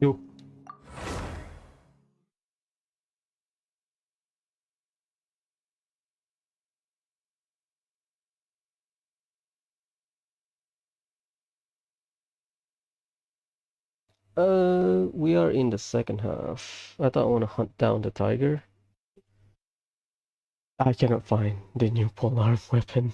Yo. We are in the second half. I thought I want to hunt down the tiger. I cannot find the new polearm weapon.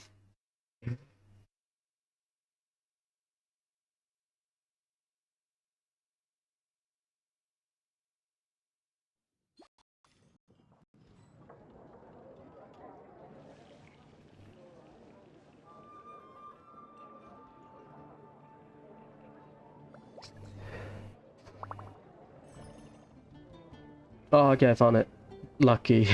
Oh, okay, I found it. Lucky.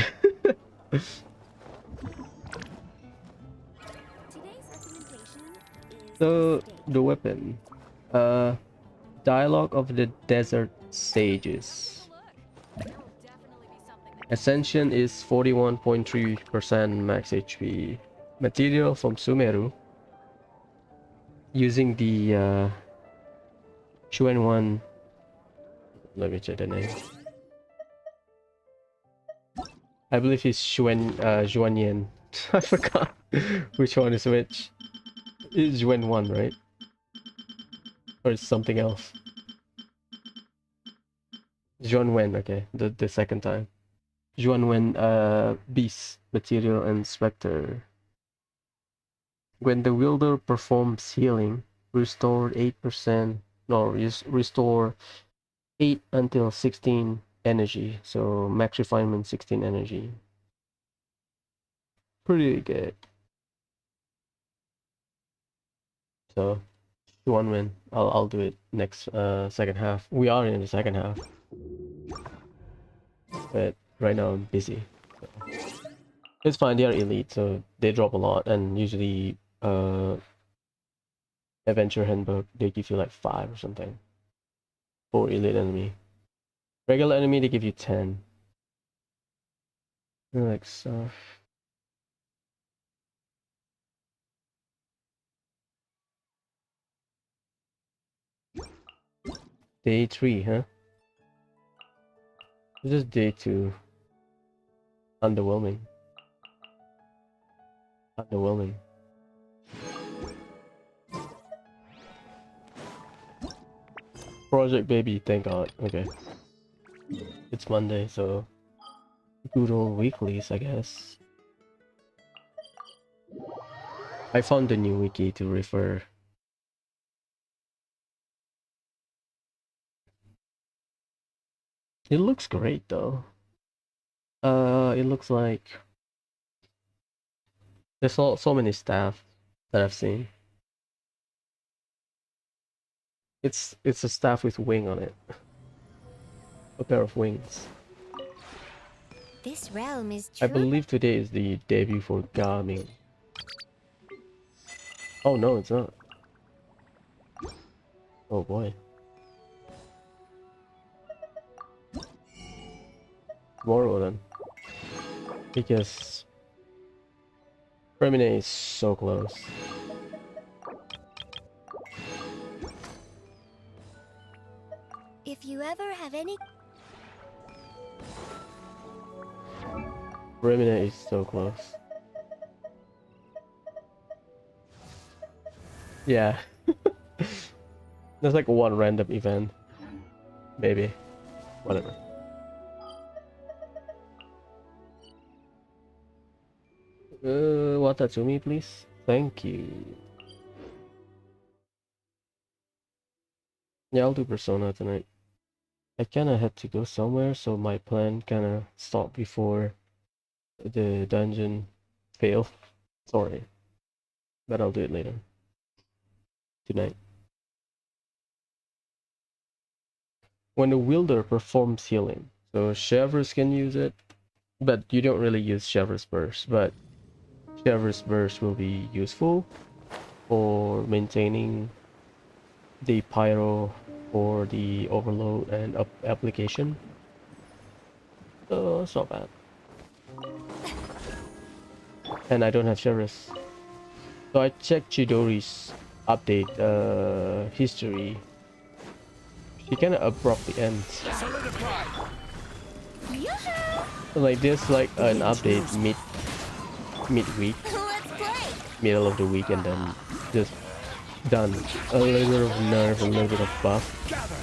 So, the weapon. Uh, Dialogue of the Desert Sages. Ascension is 41.3% max HP. Material from Sumeru. Using the Shuen 1. Let me check the name. I believe it's Xuanyan. I forgot which one is which. It's Xuan 1, right? Or it's something else. Xuan Wen, okay. The second time. Xuan Wen, Beast, Material, and Spectre. When the wielder performs healing, restore 8%. No, restore 8 until 16 energy. So max refinement 16 energy. Pretty good. So one win. I'll do it next second half. We are in the second half. But right now I'm busy. So. It's fine, they are elite, so they drop a lot, and usually adventure handbook they give you like 5 or something for elite enemy. Regular enemy they give you 10. Like stuff. Day 3, huh? This is day 2. Underwhelming. Underwhelming. Project baby, thank god. Okay. It's Monday, so good old weeklies, I guess. I found the new wiki to refer. It looks great though. It looks like there's so many staff that I've seen. It's a staff with wing on it. A pair of wings. This realm is I true. believe today is the debut for Gaming. Oh no, it's not. Oh boy. Tomorrow then. Because Remine is so close. If you ever have any... Remine is so close. Yeah. There's like one random event. Maybe. Whatever. Watatsumi, please. Thank you. Yeah, I'll do Persona tonight. I kinda had to go somewhere, so my plan kinda stopped before the dungeon failed. Sorry. But I'll do it later. Tonight. When the wielder performs healing. So Chevreuse can use it, but you don't really use Chevreuse Burst, but Chevreuse Burst will be useful for maintaining the pyro for the overload and application. So it's not bad. And I don't have Chevreuse. So I checked Chidori's update history. He kind of abruptly ends. Solidify. Yoo-hoo! Like there's like an update midweek, Let's play! middle of the week, and then just done. A little bit of nerf, a little bit of buff, Gather.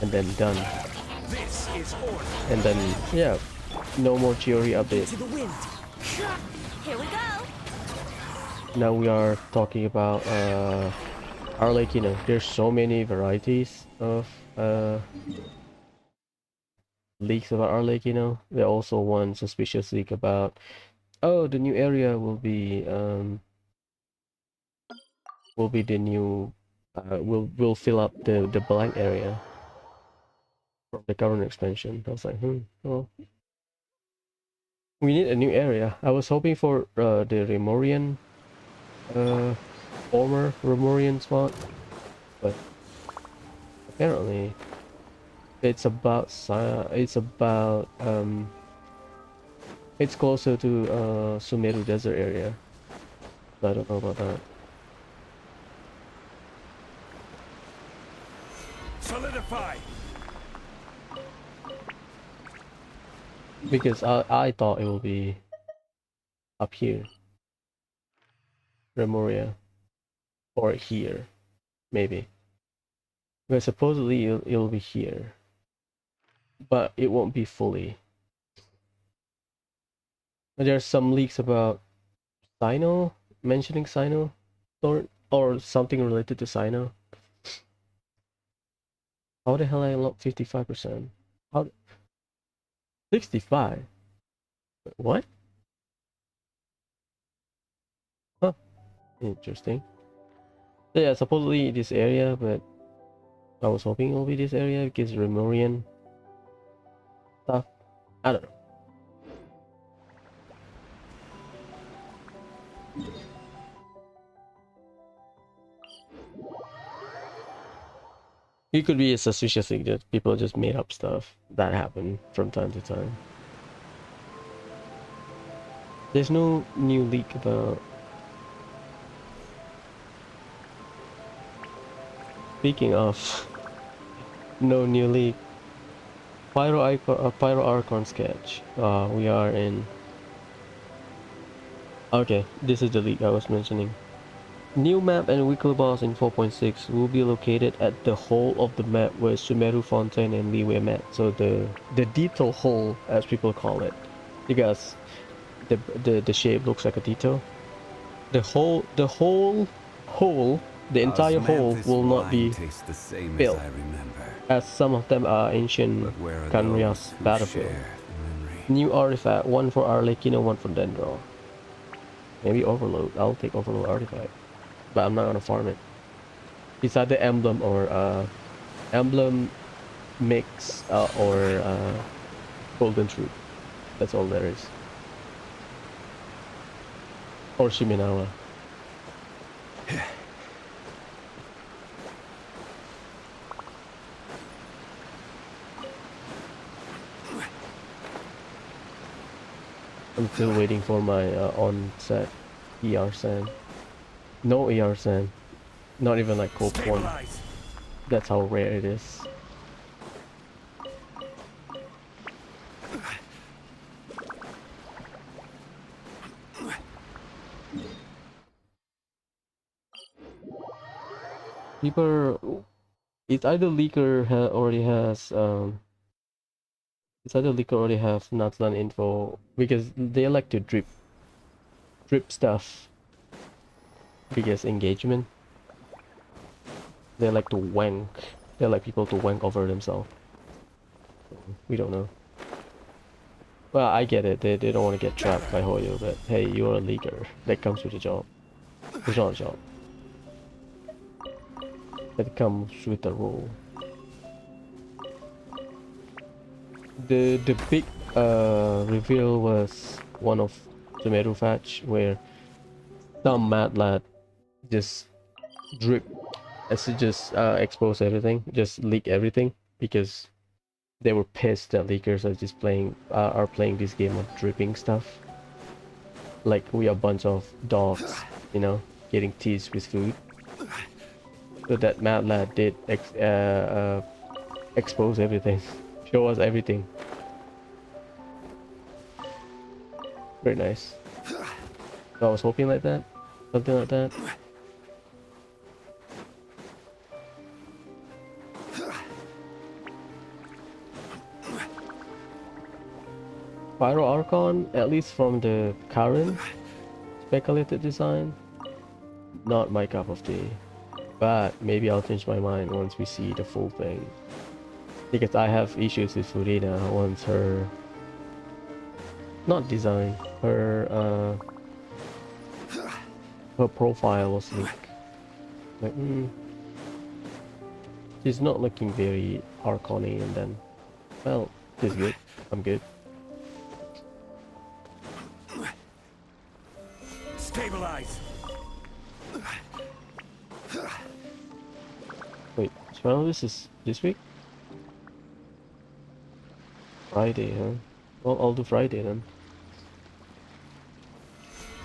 and then done. This is order. And then yeah, no more theory update. To the wind. Here we go! Now we are talking about Arlecchino. There's so many varieties of leaks about Arlecchino. There also one suspicious leak about, oh, the new area will be the new will fill up the blank area from the current expansion. I was like, well, we need a new area. I was hoping for the Remorian, former Remorian spot, but apparently it's about it's closer to Sumeru Desert area. So I don't know about that. Solidify. Because I thought it will be up here, Remoria, or here, maybe. But supposedly it'll be here, but it won't be fully. There's some leaks about Sino, mentioning Sino, or something related to Sino. How the hell I unlock 55%? How? 65? What? Huh. Interesting. So yeah, supposedly this area, but I was hoping it'll be this area because Remorian stuff. I don't know. It could be a suspicious thing that people just made up stuff that happen from time to time. There's no new leak about. Speaking of, no new leak. Pyro Archon sketch. We are in. Okay, this is the leak I was mentioning. New map and weekly boss in 4.6 will be located at the hole of the map where Sumeru Fountain and Liyue met. So the detail hole, as people call it, because the shape looks like a detail. The entire hole will not be built, as some of them are ancient Canrias battlefield. New artifact, one for Arlecchino, one for Dendro. Maybe Overload. I'll take Overload artifact, but I'm not gonna farm it. It's either emblem or emblem mix or golden truth. That's all there is. Or Shiminawa. I'm still waiting for my on-set ER sand. No ER sand. Not even like Cold one. That's how rare it is. People, it's either leaker already has it's either leaker already have Natlan info, because they like to drip stuff. Biggest engagement. They like to wank. They like people to wank over themselves. We don't know. Well, I get it. They don't want to get trapped by Hoyo, but hey, you're a leaker. That comes with the job. It's not a job. That comes with the role. The big reveal was one of Sumeru Fetch, where some mad lad just drip as to just expose everything, just leak everything, because they were pissed that leakers are just are playing this game of dripping stuff. Like we are a bunch of dogs, you know, getting teased with food. So that mad lad did expose everything, show us everything. Very nice. So I was hoping like that, something like that. Pyro Archon, at least from the current speculated design, not my cup of tea. But maybe I'll change my mind once we see the full thing. Because I have issues with Furina once her... not design, her profile was leaked. Like, she's not looking very Archon-y, and then, well, she's good. I'm good. Stabilize. Wait, so this is this week? Friday, huh? Well, I'll do Friday then.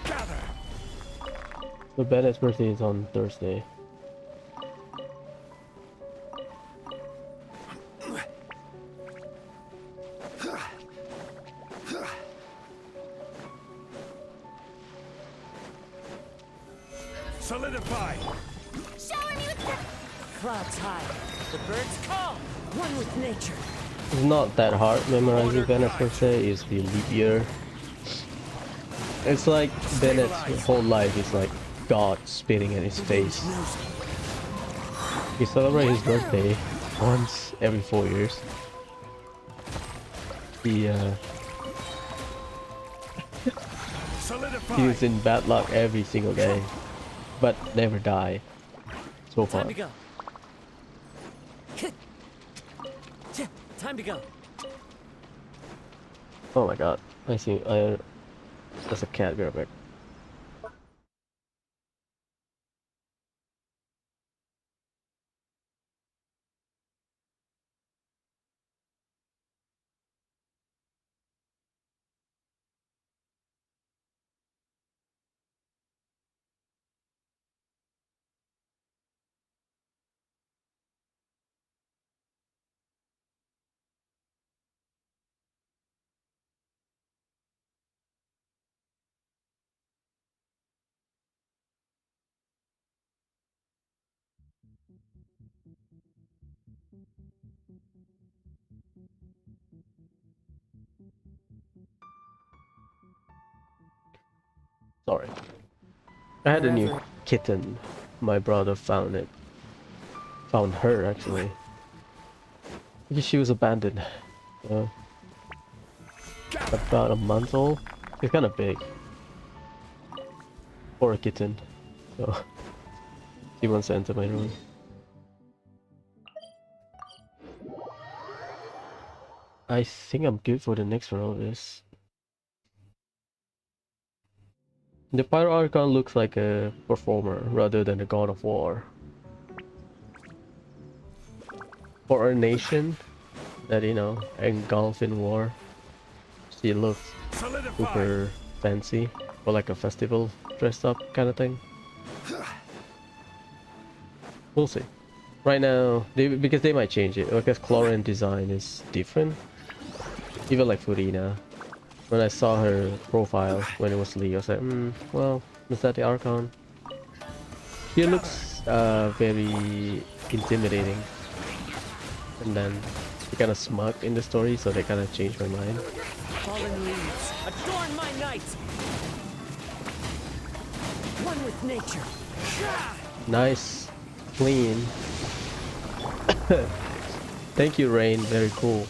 Gather. So Bennett's birthday is on Thursday. Solidify. Shower me with the... Clouds high, the birds call, one with nature. It's not that hard memorizing Bennett's birthday, is the leap year. It's like Bennett's whole life is like God spitting at his face. He celebrates his birthday once every 4 years. He Solidify. is in bad luck every single day, but never die so far. Time to go. Time to go. Oh my god, I see. That's a cat. Be right back. Sorry. I had a new Wherever. kitten. My brother found it. Found her actually. Because she was abandoned. About a month old. She's kind of big for a kitten. So she wants to enter my room. I think I'm good for the next round of this. The Pyro Archon looks like a performer rather than a god of war. For a nation that, you know, engulfed in war, she looks Solidify. super fancy, or like a festival dressed up kind of thing. We'll see. Right now, because they might change it, because Chlorine design is different. Even like Furina. When I saw her profile when it was leaked, I was like, well, is that the Archon? She looks very intimidating. And then she kind of smug in the story, so they kind of changed my mind. Fallen leaves, adorn my night. One with nature. Nice. Clean. Thank you, Rain. Very cool.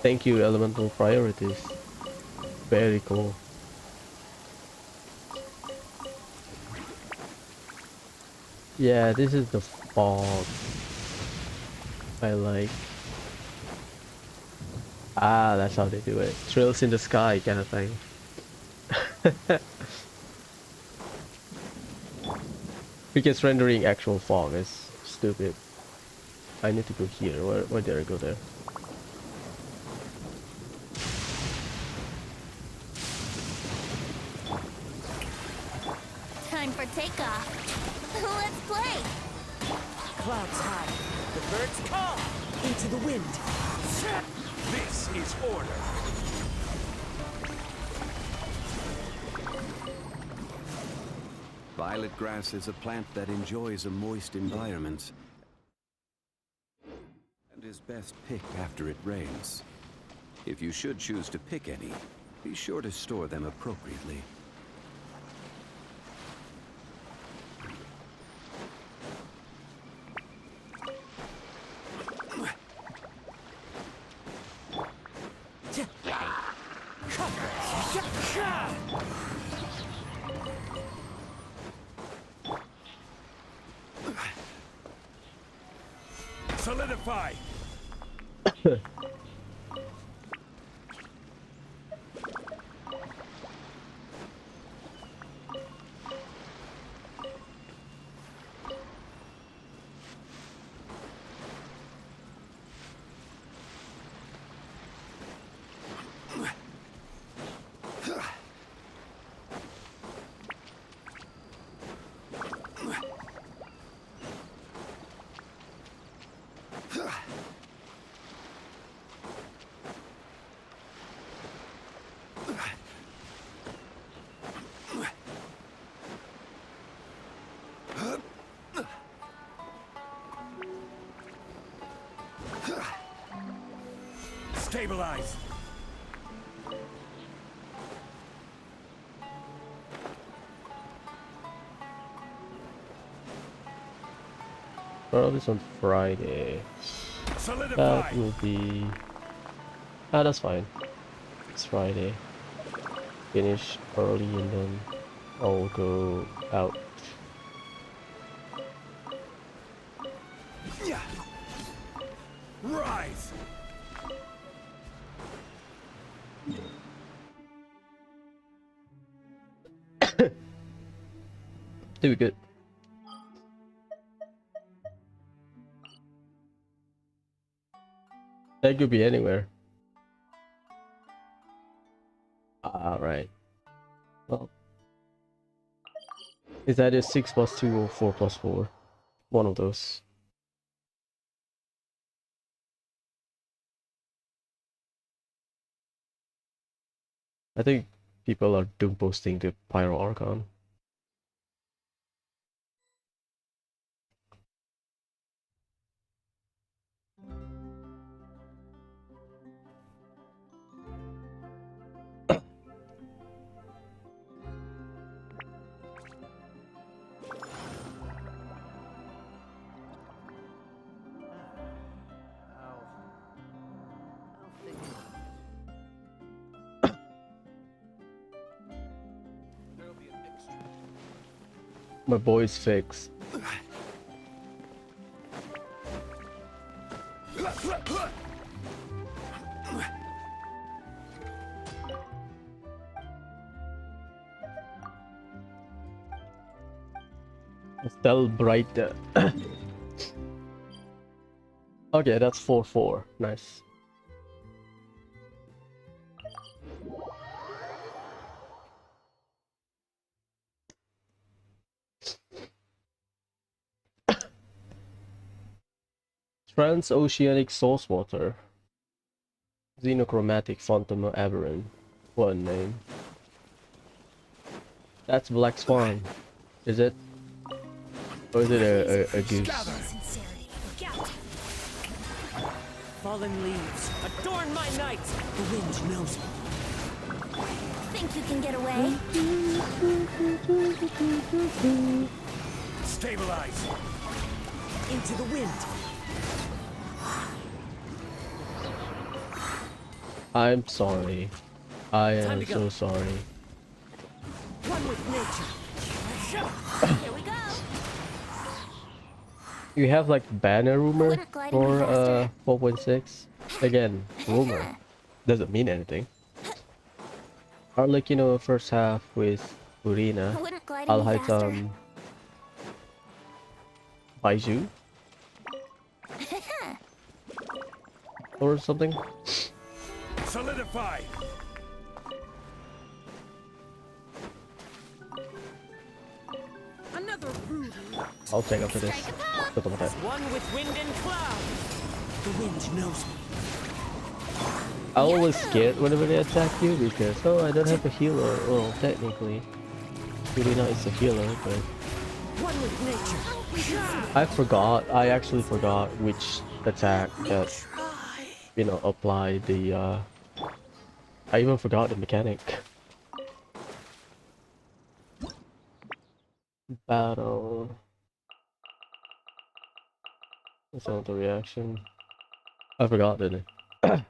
Thank you, Elemental Priorities. Very cool. Yeah, this is the fog I like. Ah, that's how they do it. Trails in the sky kind of thing. Because rendering actual fog is stupid. I need to go here. Where did I go there? Time for takeoff. Let's play. Clouds high, the birds call. Into the wind. This is order. Violet grass is a plant that enjoys a moist environment and is best picked after it rains. If you should choose to pick any, be sure to store them appropriately. Solidify. Stabilize. Well, this on Friday. Solidify. That will be... Ah, that's fine. It's Friday. Finish early and then I'll go out. Rise. Do good. That could be anywhere. Alright. Well. Is that a 6 plus 2 or 4 plus 4? One of those. I think people are doom posting the Pyro Archon. My boy's fixed. Still bright. Okay, that's 4-4. Nice. Transoceanic source water. Xenochromatic Phantom Aberrant. What a name. That's Black Swan. Is it? Or is it a goose? Sincerity. Look out. Fallen leaves, adorn my night. The wind knows it. Think you can get away? Stabilize. Into the wind. I'm sorry. I am so sorry. One with nature. Here we go. You have like banner rumor Wouldn't glide any for faster. 4.6? Again, rumor. Doesn't mean anything. Or like, you know, first half with Urina, Wouldn't glide any faster. Alhaitam, Baiju? Or something? Solidify. Another I'll take after this. One with wind and cloud. The wind knows me. I always scared whenever they attack you because I don't have a healer. Well, technically, Kurina is a healer, but One with nature. I actually forgot which attack that apply the. I even forgot the mechanic. Battle. That's not the reaction. I forgot, didn't I?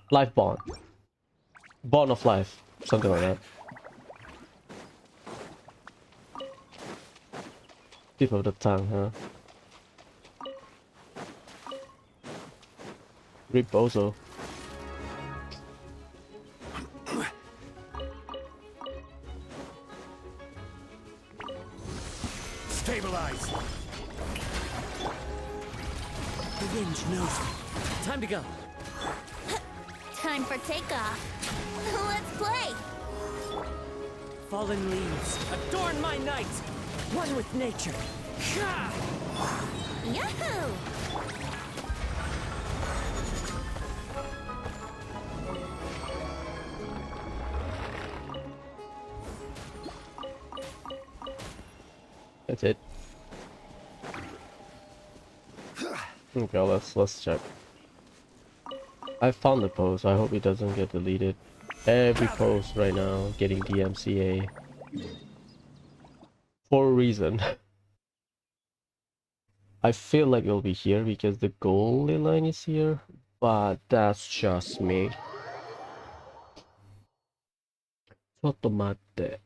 Life bond. Bond of life. Something like that. Tip of the tongue, huh? Riposo. Stabilize. The wind knows me. Time to go. Time for takeoff. Let's play. Fallen leaves, adorn my night. One with nature. Yahoo! That's it. Okay, let's check. I found the post. I hope it doesn't get deleted. Every post right now getting DMCA for a reason. I feel like it'll be here because the goal line is here, but that's just me. ちょっと待って。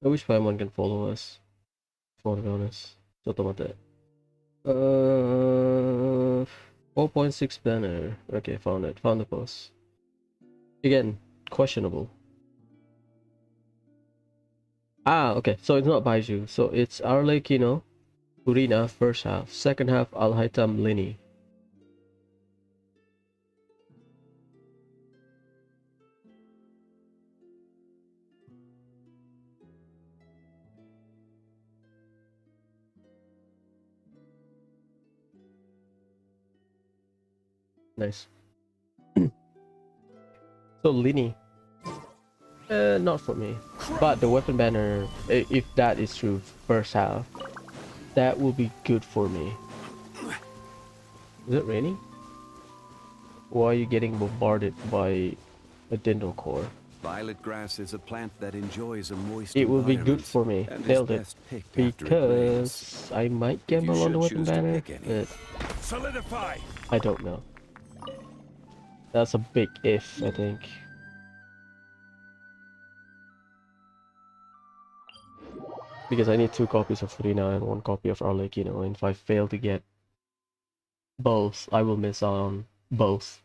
I wish Paimon can follow us. For be honest. ちょっと待って。4.6 banner. Okay, found it. Found the post. Again, questionable. Ah, okay. So it's not Baiju. So it's Arlecchino, Urina, first half. Second half, Al-Haytham, Lini. Nice. So Lini. Not for me. But the weapon banner, if that is true, first half, that will be good for me. Is it raining? Why are you getting bombarded by a dendro core? Violet grass is a plant that enjoys a moist It will be good environment for me. and is Nailed it. best picked after it rains. Because I might If you gamble on the should weapon choose to banner, pick any. but Solidify. I don't know. That's a big if, I think. Because I need 2 copies of Furina and 1 copy of Arlecchino, and if I fail to get both, I will miss out on both.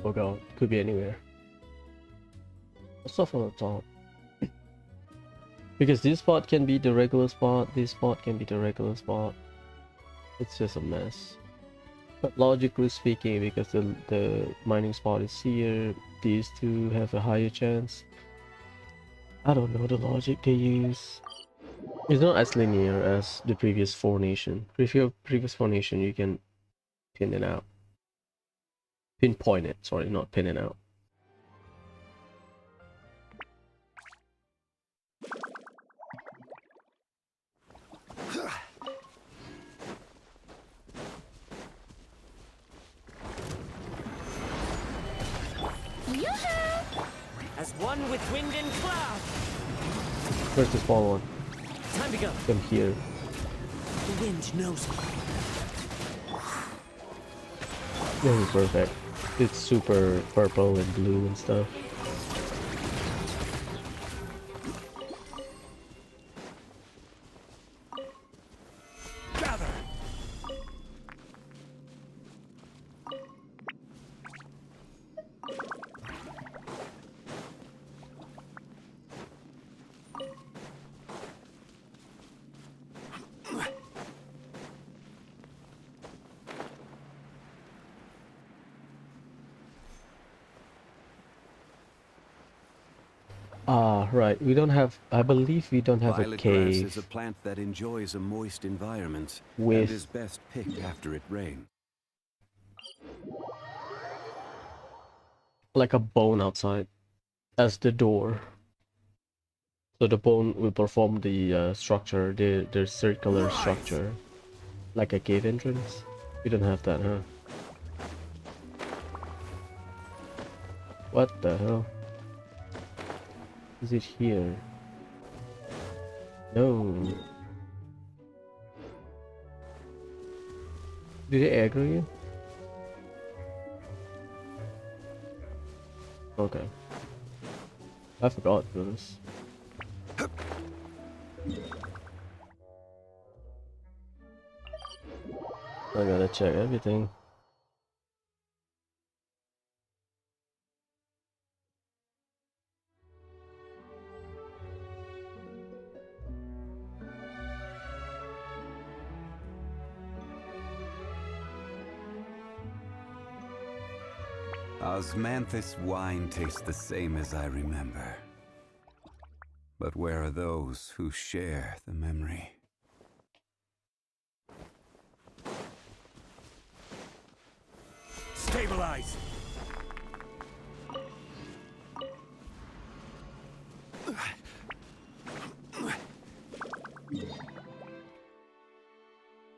Oh god, could be anywhere. Let's start from the top. Because this spot can be the regular spot, this spot can be the regular spot. It's just a mess. But logically speaking, because the mining spot is here, these two have a higher chance. I don't know the logic they use. It's not as linear as the previous 4 nation. Previous 4 nation, you can pin it out. Pinpoint it, sorry, not pin it out. One with wind and cloud. Where's the small one? Time to go. From here. The wind knows me. This is perfect. It's super purple and blue and stuff. Gather. Ah, right. We don't have. I believe we don't have a Violet grass is cave a plant that enjoys a moist environment and with is best picked after it rains. like a bone outside as the door. So the bone will perform the structure, the circular structure, like a cave entrance. We don't have that, huh? What the hell? Is it here? No. Did it aggro you? Okay. I forgot this. I gotta check everything. Osmanthus wine tastes the same as I remember. But where are those who share the memory? Stabilize.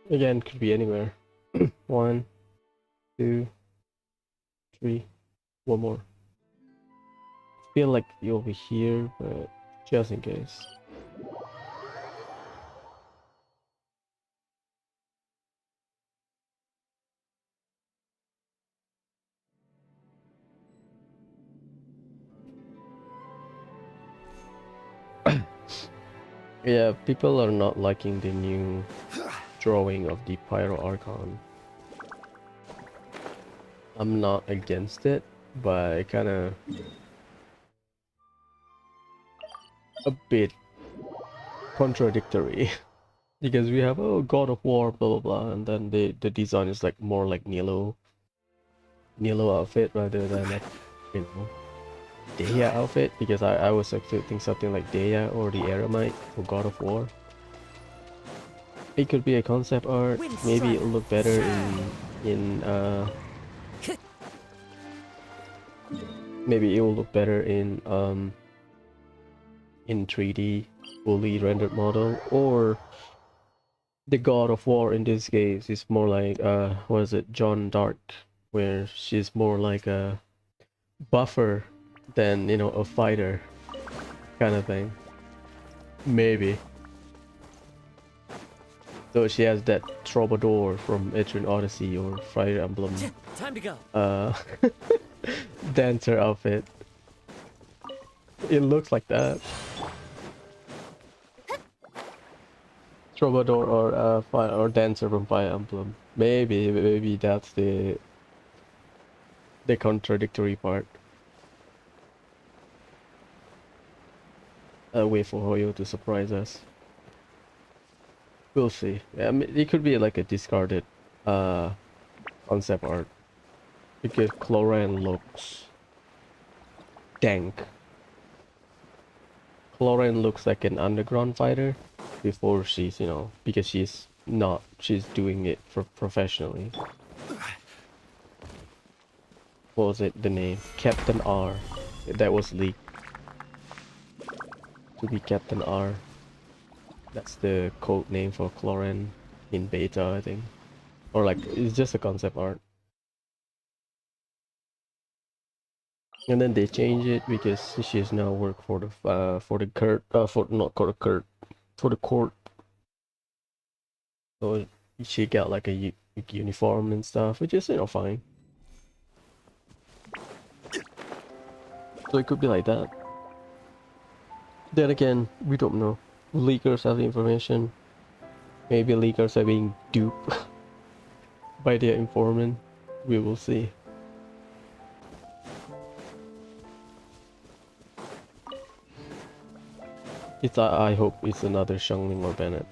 Again, could be anywhere. 1, 2, 3, one more. Feel like you'll be here, but just in case. Yeah, people are not liking the new drawing of the Pyro Archon. I'm not against it, but it kinda a bit contradictory. Because we have, oh, God of War, blah blah blah, and then the design is like more like Nilo outfit rather than like, you know, Deia outfit, because I was expecting something like Deia or the Eremite for God of War. It could be a concept art, maybe it'll look better in maybe it will look better in 3D fully rendered model, or the God of War in this case is more like what is it, John Dark, where she's more like a buffer than, you know, a fighter kind of thing. Maybe. So she has that troubadour from Etrian Odyssey or Fire Emblem Time to go. dancer outfit. It looks like that. Troubadour or fire or dancer from Fire Emblem. Maybe that's the contradictory part. I'll wait for Hoyo to surprise us. We'll see. I mean, it could be like a discarded concept art, because Cloran looks dank. Cloran looks like an underground fighter before she's, you know, because she's doing it professionally. What was it, the name? Captain R. That was leaked to be Captain R. That's the code name for Cloran in beta, I think. Or like, it's just a concept art. And then they change it because she's now work for the court for not court for the court. So she got like a uniform and stuff, which is fine. So it could be like that. Then again, we don't know. Leakers have the information. Maybe leakers are being duped by their informant. We will see. I hope it's another Xiangling or Bennett.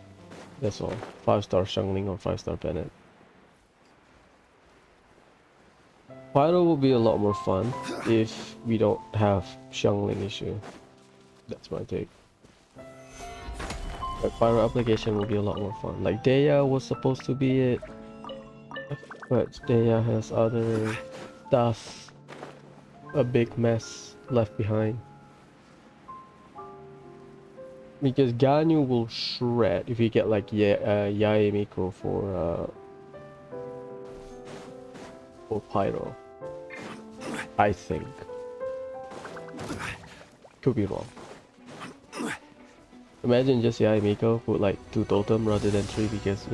That's all. 5-star Xiangling or 5-star Bennett. Pyro will be a lot more fun if we don't have Xiangling issue. That's my take. But Pyro application will be a lot more fun. Like Deya was supposed to be it, but Deya has other stuff, a big mess left behind. Because Ganyu will shred if you get like Yae Miko for Pyro. I think. Could be wrong. Imagine just Yae Miko put like 2 totem rather than 3 because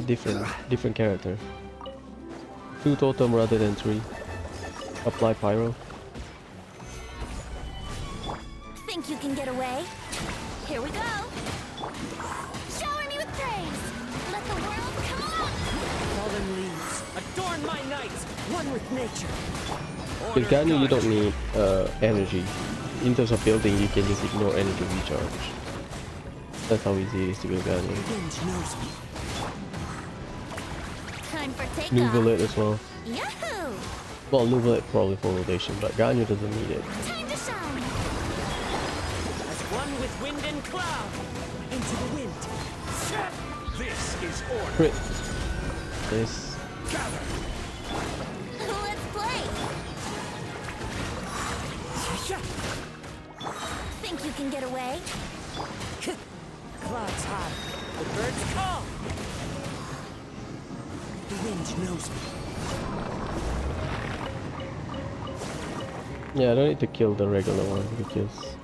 different character. 2 totem rather than 3. Apply Pyro. Think you can get away? Here we go. Shower me with praise. Let the world come on. Fallen leaves, adorn my night, one with nature. With Ganyu you don't need energy. In terms of building you can just ignore energy recharge. That's how easy it is to build Ganyu. Wind knows me. Time for takeoff. Nuvolate as well. Yahoo! Well, Nuvolate probably for rotation, but Ganyu doesn't need it. Time to shine. As one with wind and cloud, into the wind. This is order. Crit. This. Gather. Let's play. Think you can get away? Clouds high, the birds call. The wind knows me. Yeah, I don't need to kill the regular one because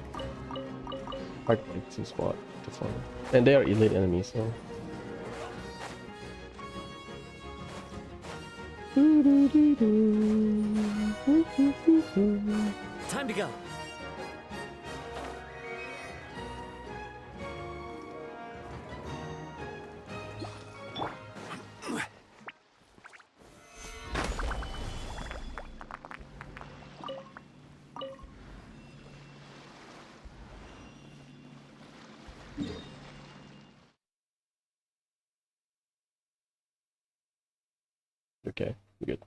hard to spot to follow. And they are elite enemies, so. Time to go. Okay, good.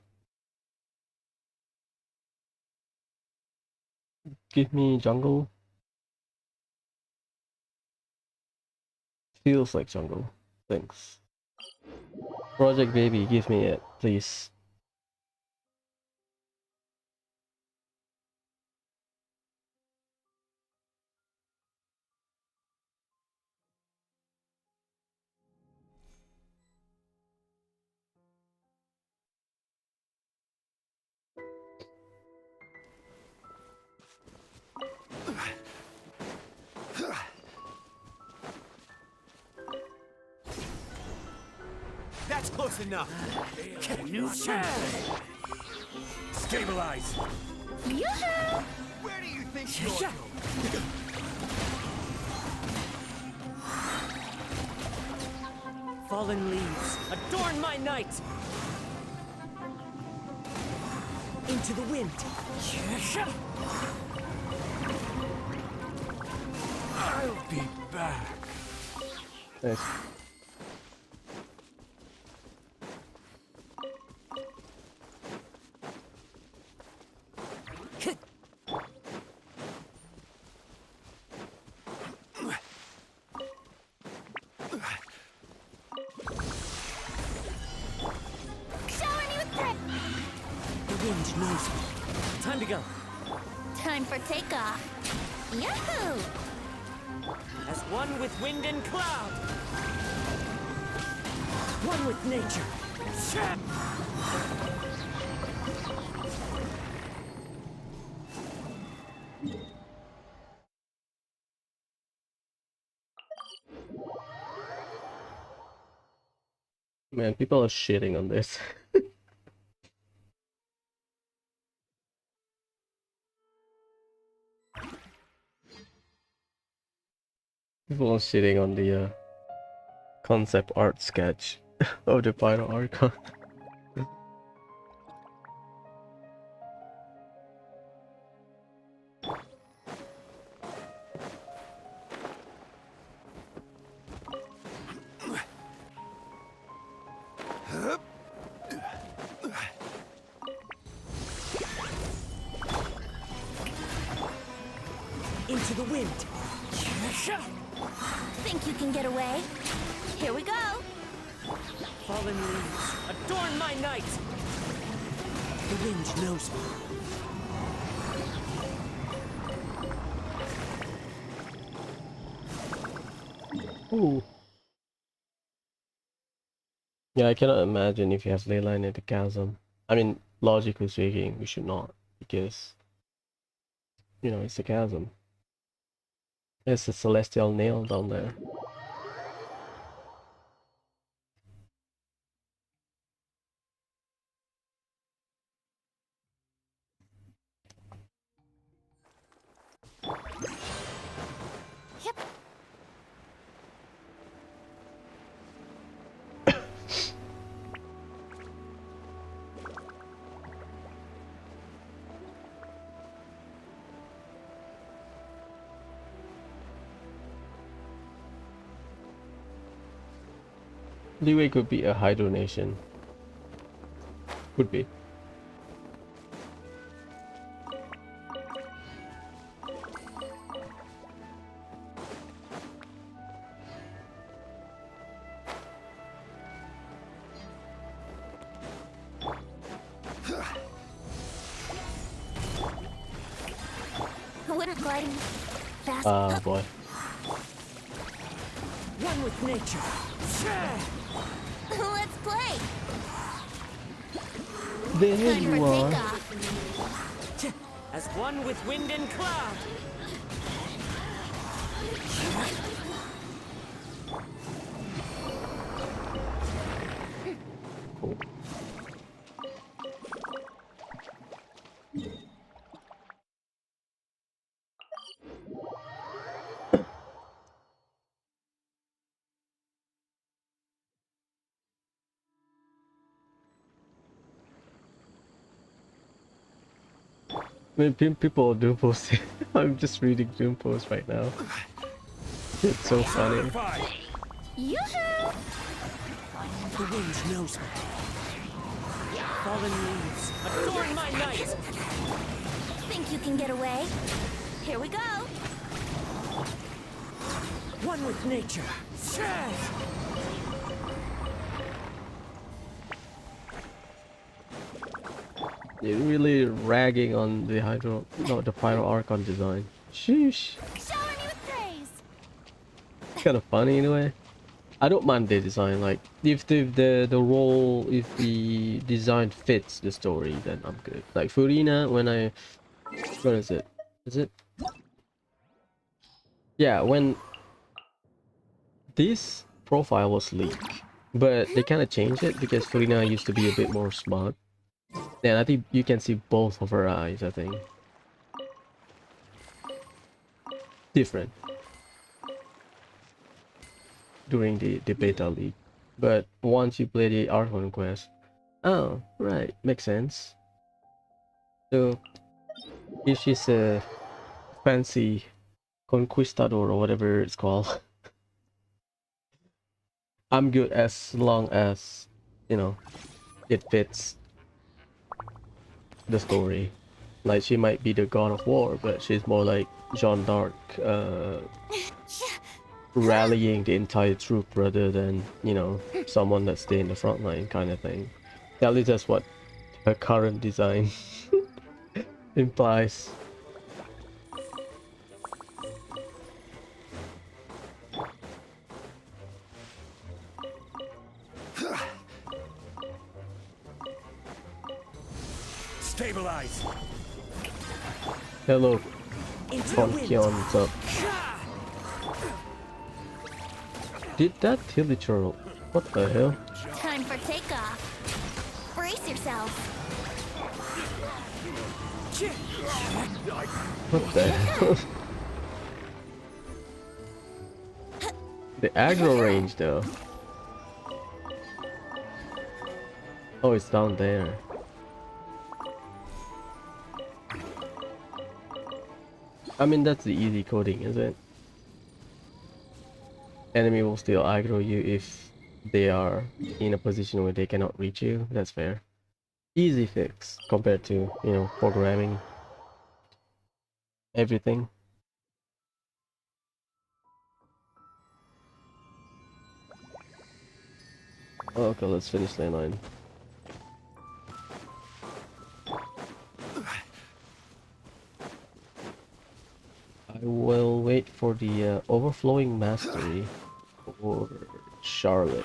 Give me jungle. Feels like jungle. Thanks. Project Baby, give me it, please. That's close enough. New Stabilize. Yoo-hoo! Where do you think you're going? Fallen leaves, adorn my night. Into the wind. I'll be back. Nice. Shower me with praise. The wind knows me. Time to go. Time for takeoff. Yahoo! As one with wind and cloud. One with nature. Man, people are shitting on this. People are shitting on the concept art sketch of the Pyro Archon. Into the wind. Think you can get away? Here we go. Fallen leaves, adorn my night. The wind knows me. Ooh. Yeah, I cannot imagine if you have ley line at the chasm. I mean, logically speaking, we should not, because, you know, it's a chasm. There's a celestial nail down there. Yep. Leeway could be a hydronation. Could be. Winter gliding fast. Ah, boy. One with nature. Let's play. There Time for you are. takeoff. As one with wind and cloud. Cool. I mean, people are doom posting. I'm just reading doom posts right now. It's so funny. Yoo-hoo! The wind knows me. Fallen leaves, adorn my night. Think you can get away? Here we go. One with nature. They're really ragging on the the Pyro Archon design. Sheesh. Shower me with praise. It's kind of funny in a way. I don't mind the design. Like if the role, if the design fits the story, then I'm good. Like Furina, when I, what is it? Is it? Yeah, when this profile was leaked, but they kind of changed it because Furina used to be a bit more smart. And I think you can see both of her eyes, I think. Different. During the beta leak. But once you play the Archon quest, oh, right, makes sense. So, if she's a fancy conquistador or whatever it's called, I'm good as long as, you know, it fits the story. Like she might be the god of war, but she's more like Jeanne d'Arc, rallying the entire troop rather than, you know, someone that stay in the front line kind of thing. At least that's what her current design implies. Stabilize. Hello, Into the wind. Konkion, what's up? Did that kill the turtle? What the hell? Time for takeoff. Brace yourself. What the hell? The aggro range though. Oh, it's down there. I mean, that's the easy coding, isn't it? Enemy will still aggro you if they are in a position where they cannot reach you. That's fair. Easy fix compared to, you know, programming everything. Okay, let's finish lane 9. I will wait for the overflowing mastery for Charlotte.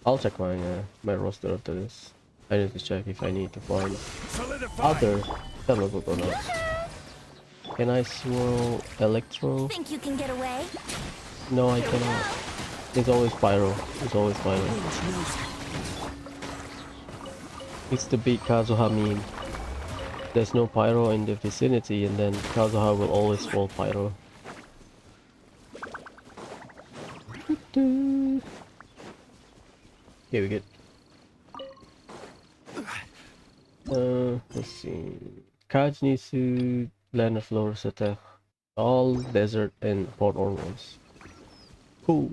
I'll check my roster after this. I need to check if I need to find Solidify. other sellable products. Can I swirl Electro? Think you can get away? No, I Here we cannot. go. It's always Pyro. It's always Pyro. Wind knows It's the big Kazuha meme. There's no Pyro in the vicinity and then Kazuha will always fall Pyro. Okay, we good. Let's see. Kaj needs to land a Flores attack. All desert and Port Ormos. Cool.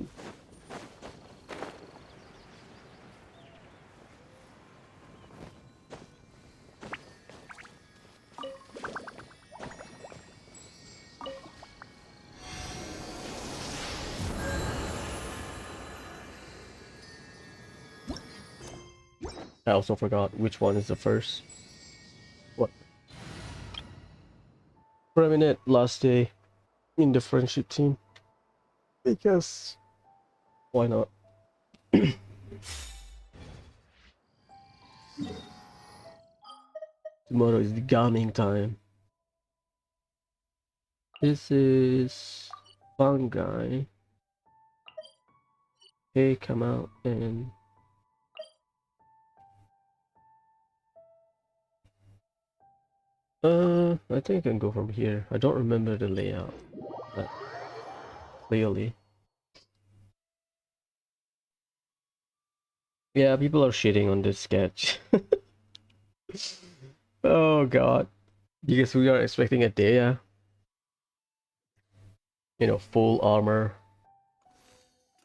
I also forgot which one is the first. What? For a minute, last day in the friendship team. Because why not? Tomorrow is the gaming time. This is fun guy. Hey, come out and I think I can go from here. I don't remember the layout clearly. Yeah, people are shitting on this sketch. Oh god. Because we are expecting a Dea. You know, full armor.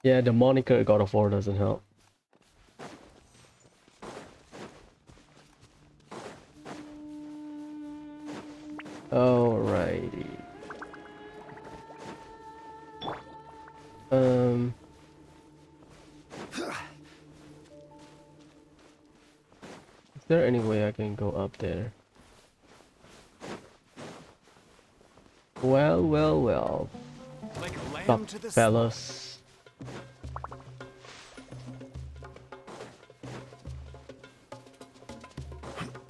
Yeah, the moniker God of War doesn't help. Alrighty. Is there any way I can go up there? Well, well, well. Like a lamb Stop, to the fellas.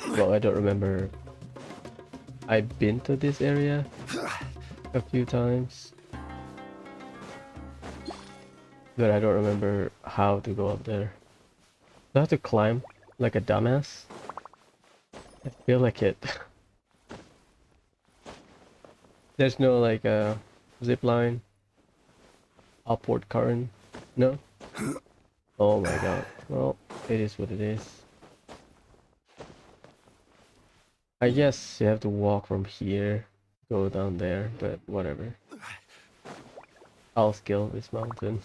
Well, I don't remember. I've been to this area a few times, but I don't remember how to go up there. Do I have to climb like a dumbass? I feel like it. There's no like a zip line, upward current. No. Oh my god. Well, it is what it is. I guess you have to walk from here, go down there, but whatever. I'll scale this mountain.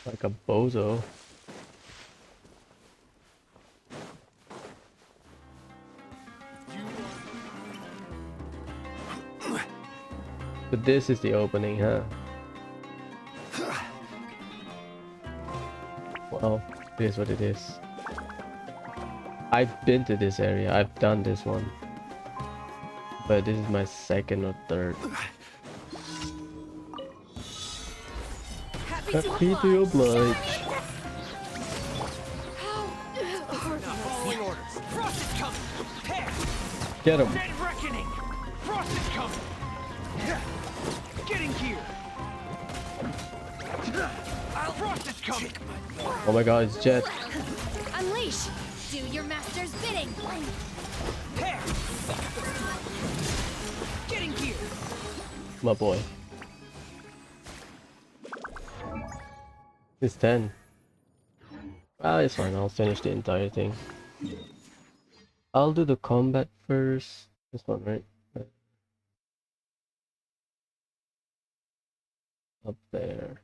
Like a bozo. But this is the opening, huh? Well, it is what it is. I've been to this area, I've done this one. But this is my second or third. Happy to oblige. following orders. Frost is coming. Prepare. Get him. Dead reckoning. Frost is coming. Getting here. Frost is coming! Oh my god, it's Jet. Unleash! Do your master's bidding! Hair! Getting gear! My boy. It's 10. Ah, it's fine. I'll finish the entire thing. I'll do the combat first. This one, right? Up there.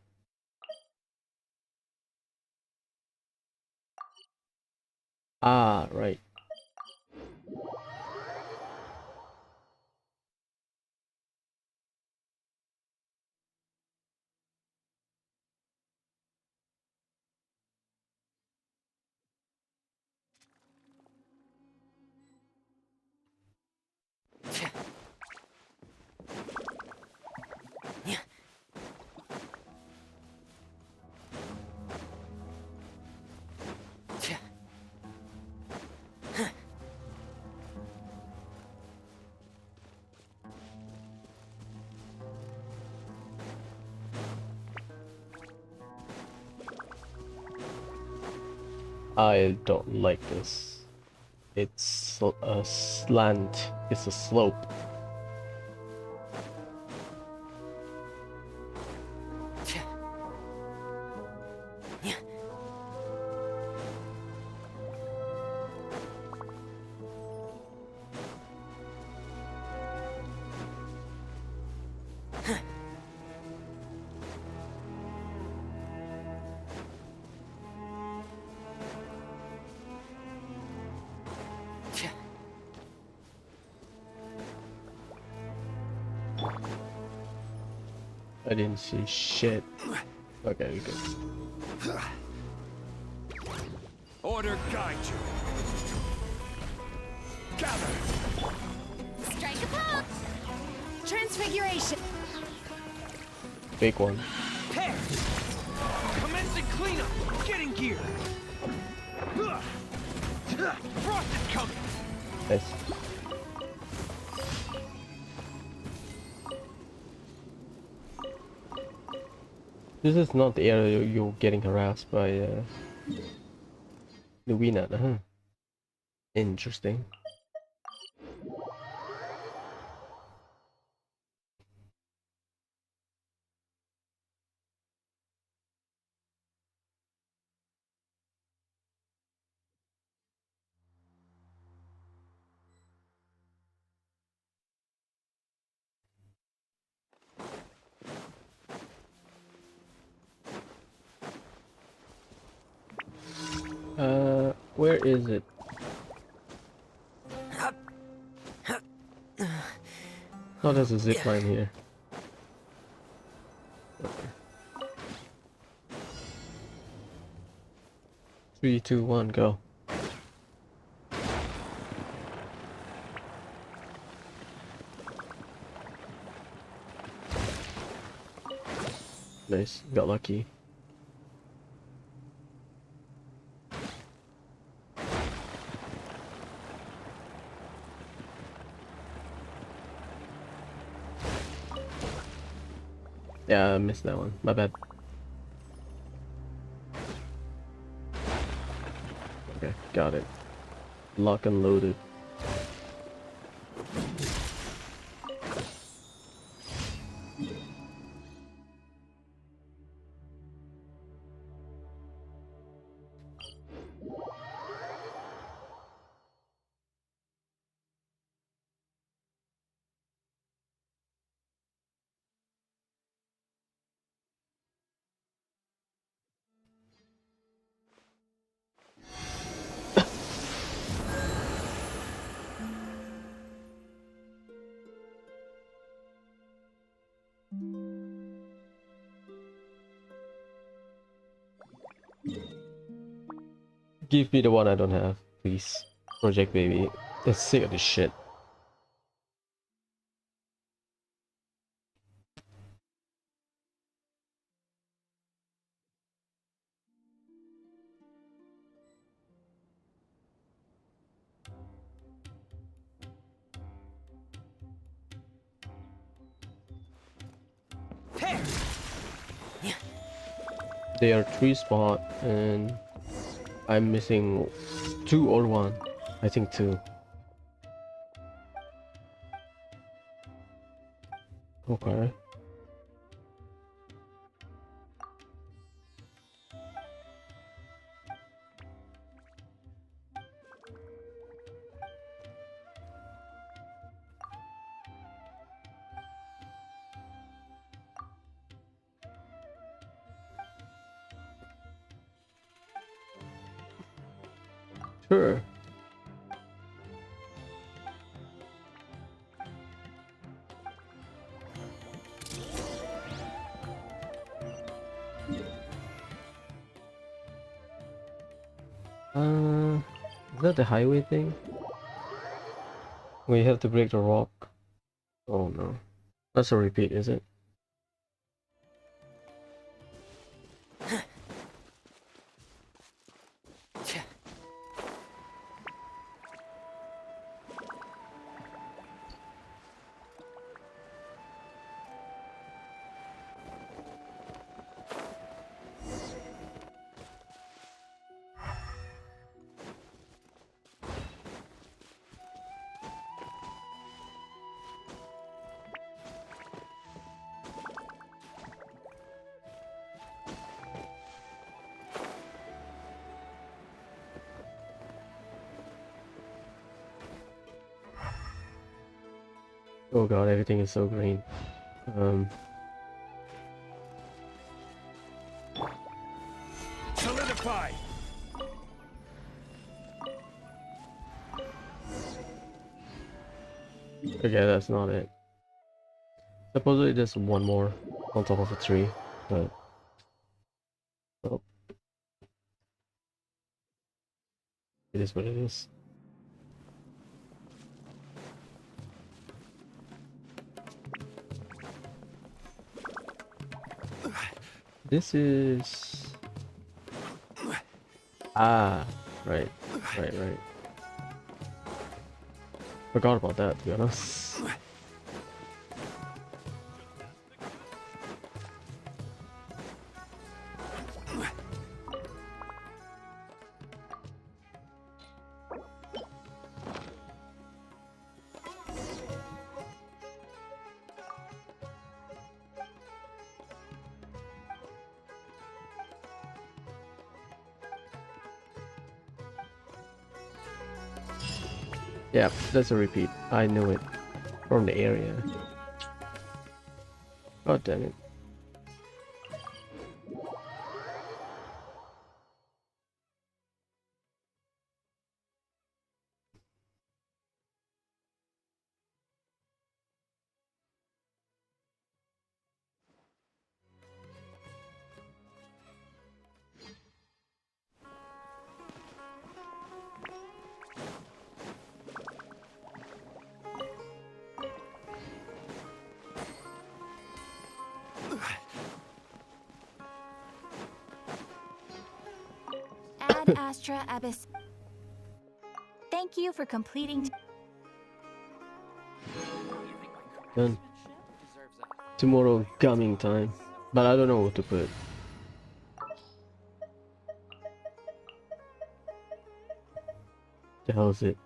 Ah, right. I don't like this. It's a slant. It's a slope. I didn't see shit. Okay, we good. Order guide you. Gather! Strike a pop! Transfiguration! Big one. Hair! Commencing cleanup! Getting gear! Frost is coming! Nice. This is not the area you're getting harassed by the Weenat, huh? Interesting. Where is it? Oh, there's a zip line here. Okay. 3, 2, 1, go. Nice, got lucky. Yeah, I missed that one. My bad. Okay, got it. Lock and loaded. Give me the one I don't have, please. Project Baby. They're sick of this shit. They are 3 spot and I'm missing 2 or 1. I think 2. Okay. Sure. Is that the highway thing? We have to break the rock. Oh no. That's a repeat, is it? Oh god, everything is so green. Solidify. Okay, that's not it. Supposedly there's one more on top of the tree, but well, it is what it is. This is... Ah, right. Forgot about that, to be honest. Yeah, that's a repeat. I knew it from the area. God damn it. Ad Astra Abyss. Thank you for completing. Done. Tomorrow coming time. But I don't know what to put. The hell is it?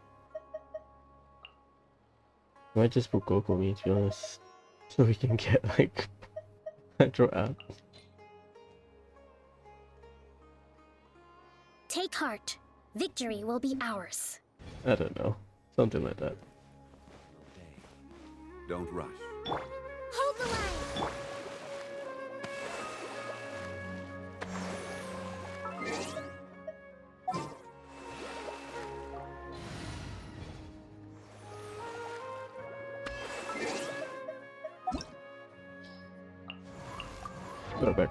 I might just put Kokomi, to be honest. So we can get like Metro out. Take heart. Victory will be ours. I don't know. Something like that. Don't rush. Hold the line. Put it back.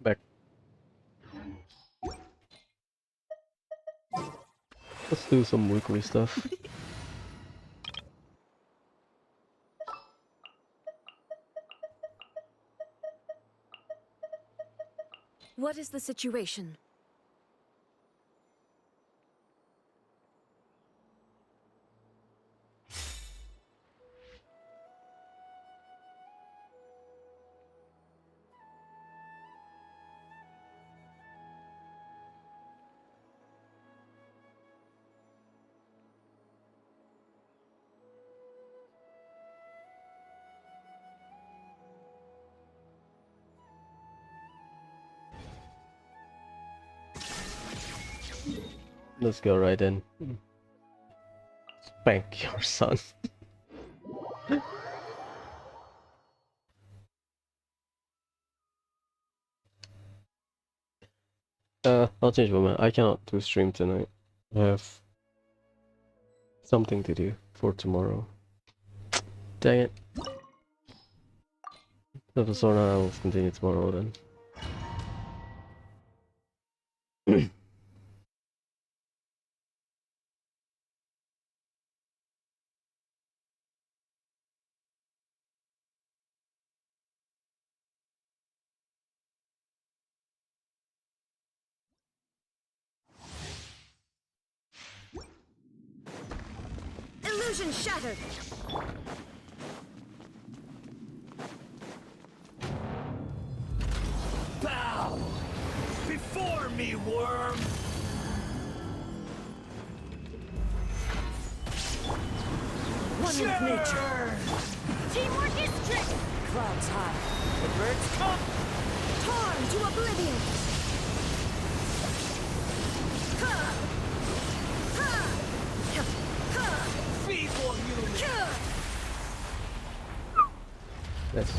Back. Let's do some weekly stuff. What is the situation? Let's go right in. Spank your son. I'll change my mind. I cannot do stream tonight. I have something to do for tomorrow. Dang it. If it's not, I will continue tomorrow then. Illusion shattered. Bow before me, worm. One with nature. Teamwork is strict. Clouds high. The birds come. Torn to oblivion. Ha! Ha! Ha! Feeble human. Ha! Yes.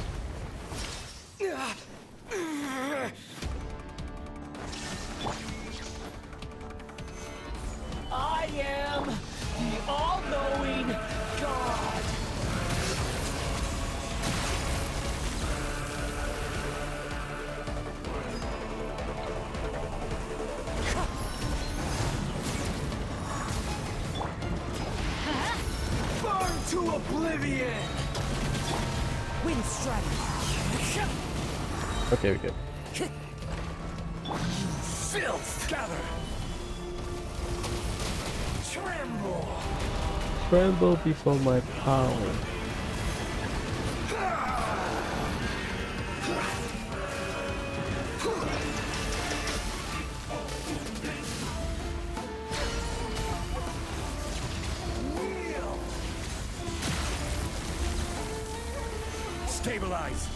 I am the all-knowing God. Burn to oblivion. Wind strike. Okay, we good. Filth. Gather. Tremble. Tremble before my power. Kneel. Stabilize.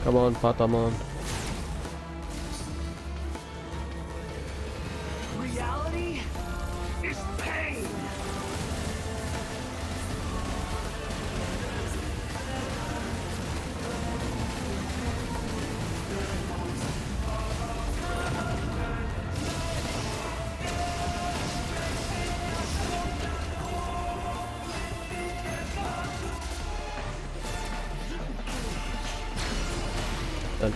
Come on, Patamon. Reality is pain. Done.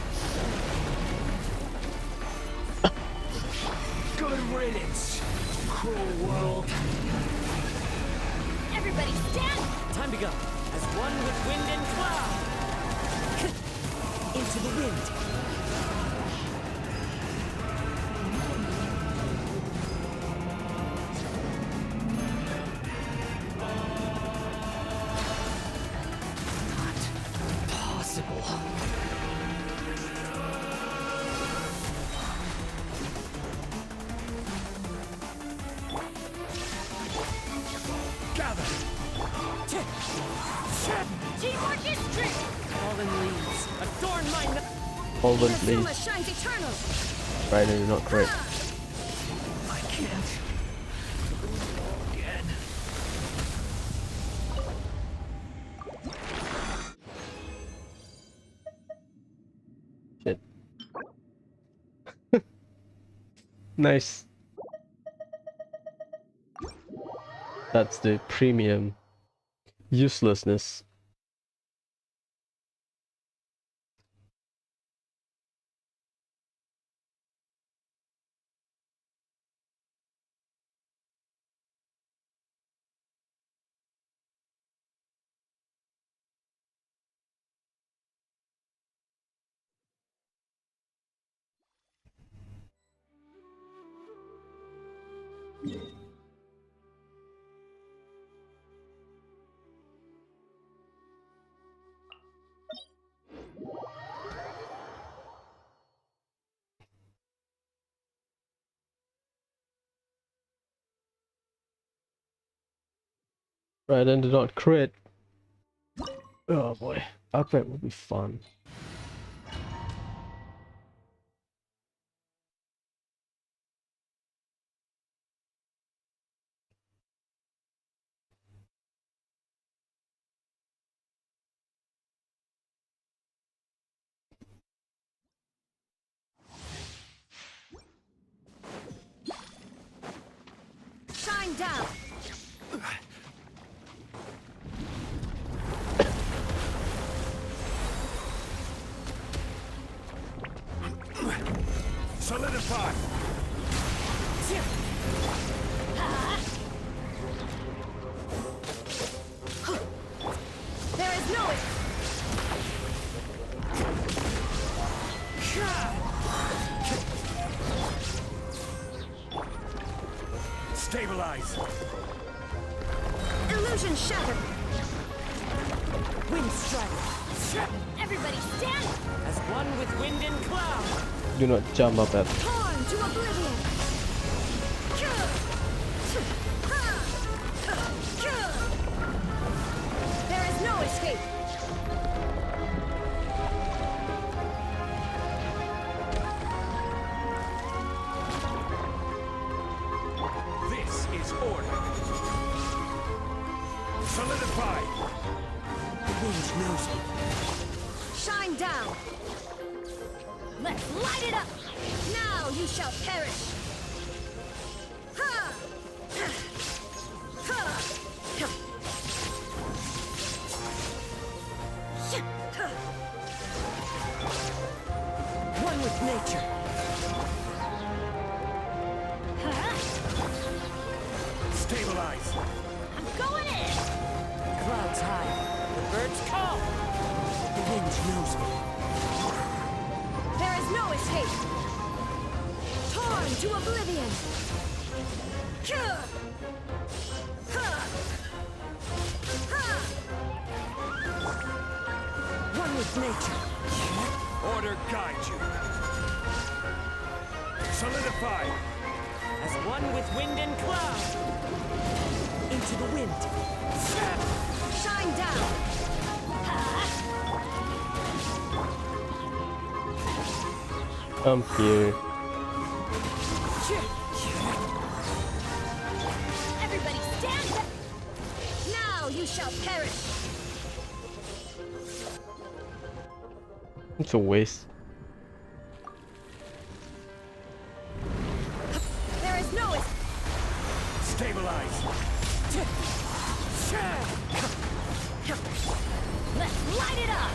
Good riddance, cruel world. Everybody stand! Time to go. As one with wind and cloud. Into the wind. Not possible. Gather. Teamwork is strict! Fallen leaves. Adorn my Holden, Inazuma please. shines eternal! Right, do not crit. I can't. Again. Shit. Nice. That's the premium uselessness. Right, and do not crit. Oh boy, upgrade will be fun. Shine down! Solidify. There is no it! Stabilize. Illusion shattered. Wind strike. Everybody stand. As one with wind and cloud. Do not jump up at. Torn to oblivion. There is no escape. This is order. Solidify. The wind knows me. Shine down. Let's light it up. Now you shall perish. Ha! Ha! One with nature. Stabilize. I'm going in. Clouds high. The birds call. The wind knows me. There is no escape. Torn to oblivion. One with nature. Order guide you. Solidify. As one with wind and cloud. Into the wind. Shine down. I'm here. Everybody stand up. Now you shall perish. It's a waste. There is no Stabilize. Let's light it up.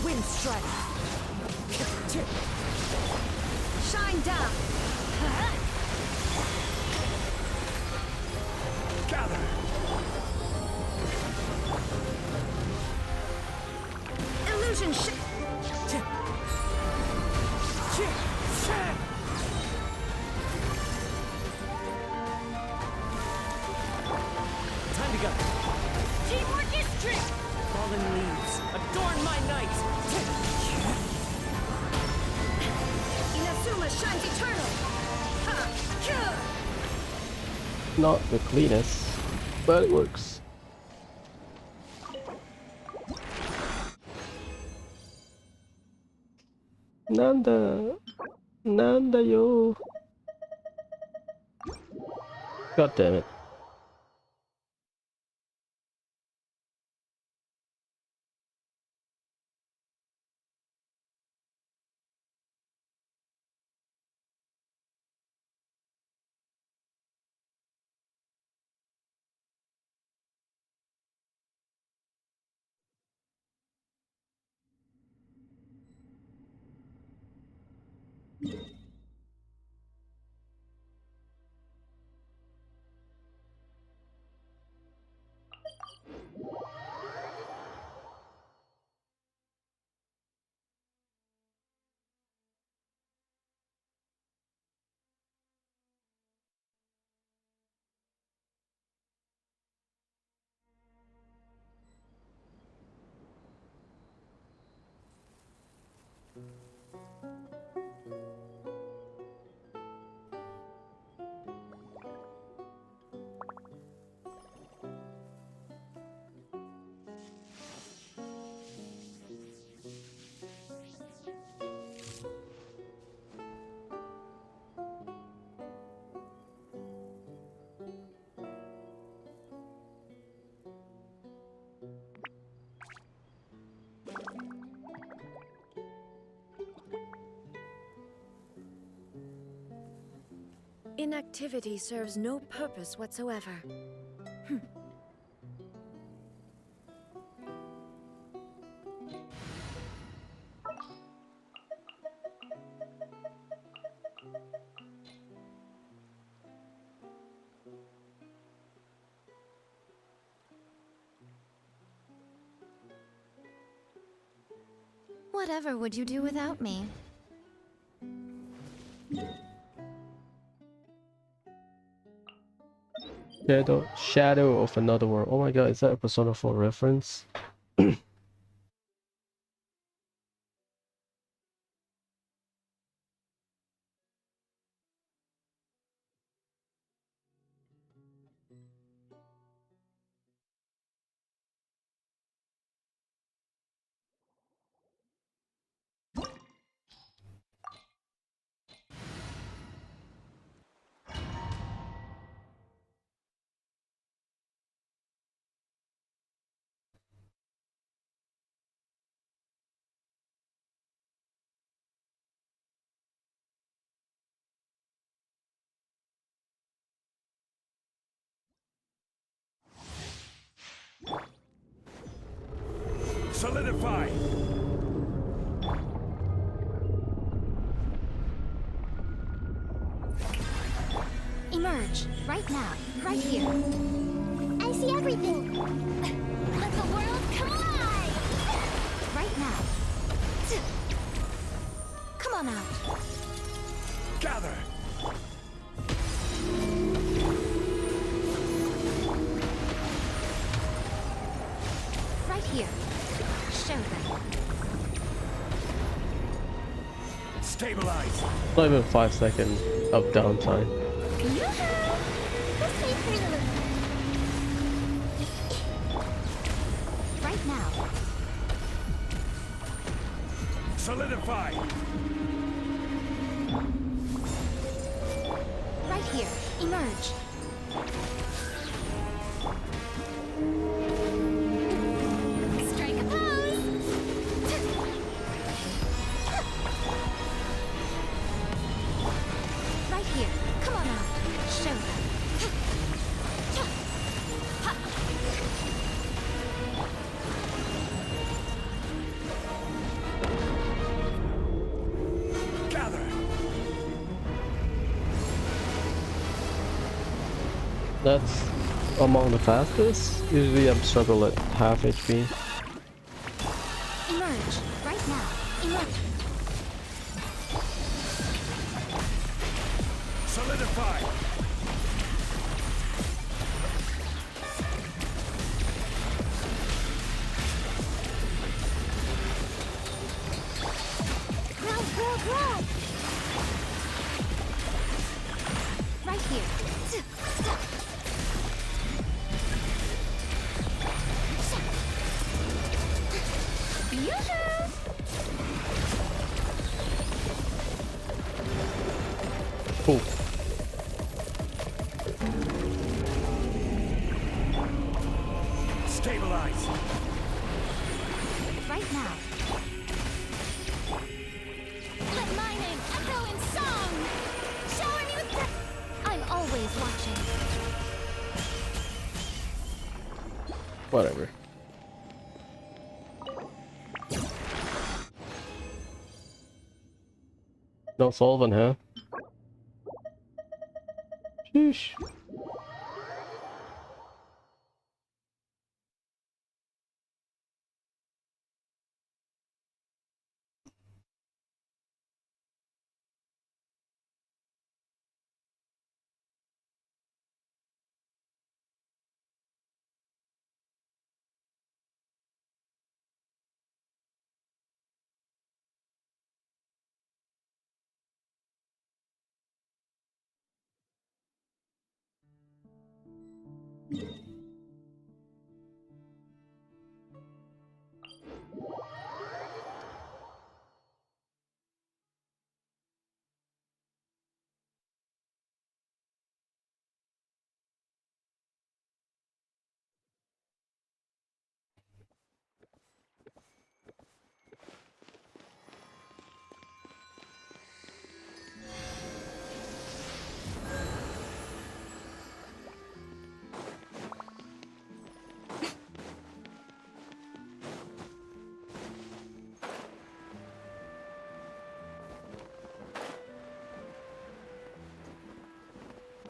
Wind strike. Shine down. Gather. Illusion Time to go. Teamwork is strength. Fallen leaves. Adorn my night. Inazuma shines eternal. Not the cleanest, but it works. Nanda yo. God damn it. Inactivity serves no purpose whatsoever. Whatever would you do without me? Shadow of Another World. Oh my god, is that a Persona 4 reference? Solidify! Emerge. Right now. Right here. I see everything. Let the world come alive! Right now. Come on out. Gather! Right here. Show them. Stabilize! Not even 5 seconds of downtime. Yoo-hoo! This way through. Right now. Solidify! Right here. Emerge. Strike a pose. Right here. Come on out. Show them. Gather! That's among the fastest. Usually I'm struggle at half HP. Emerge. Right now. Emerge. Solidify! Grow, grow, grow. Right here. Yoo-hoo! Cool. Stabilize! Right now. Let my name echo in song! Shower me with I'm always watching. Whatever. No solvent, huh? Sheesh.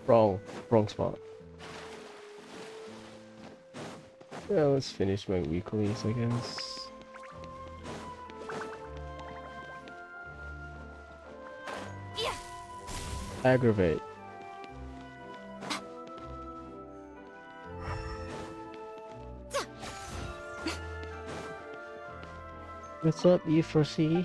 Wrong spot. Yeah, let's finish my weeklies, I guess. Yeah. Aggravate. What's up, E4C?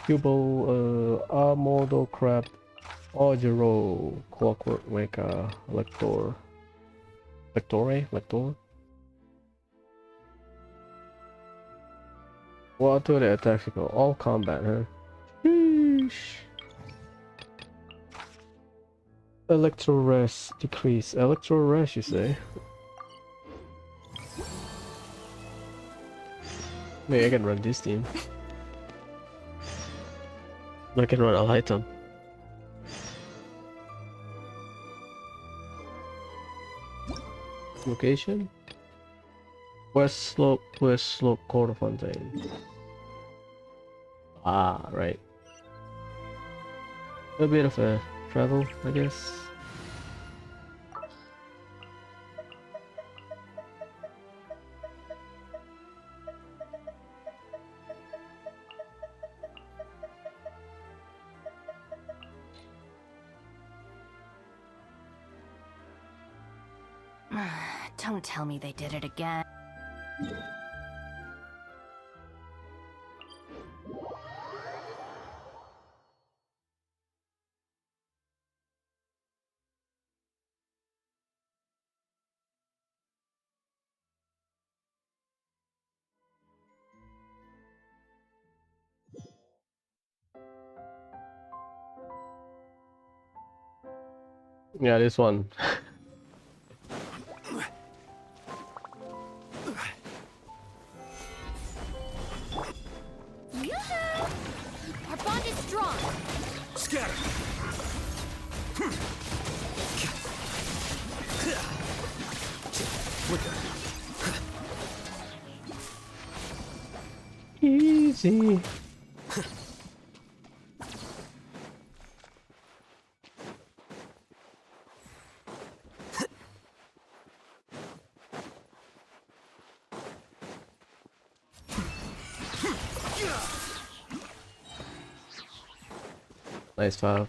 Cubo, Armodo Crab, Ojiro, Clockwork Mecha, Lector. Lector? What do the attacks go? All combat, huh? Sheesh. Electro Res decrease. Electro Res, you say? Maybe I can run this team. I can run all item. Location? West Slope, Quarter Fontaine. Ah, right. A bit of a travel, I guess. Don't tell me they did it again. Yeah, this one. Yoo-hoo! Our bond is strong. Scatter! Easy. Nice foul.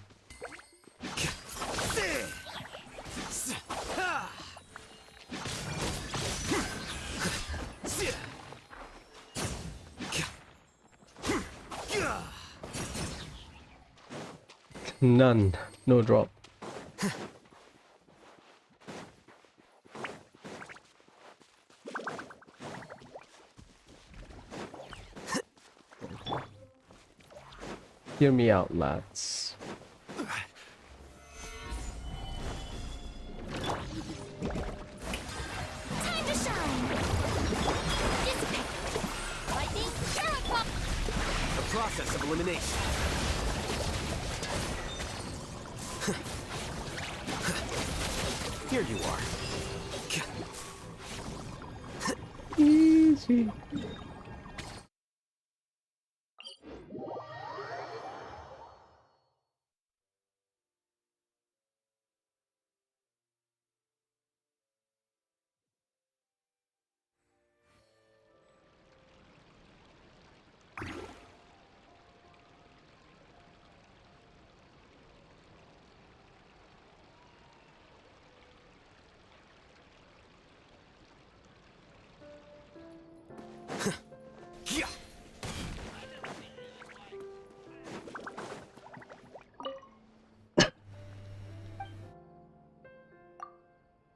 None. No drop. Hear me out, lads. Time to shine. Dissipate. Lightning, arrow pop. The process of elimination. Here you are. Easy.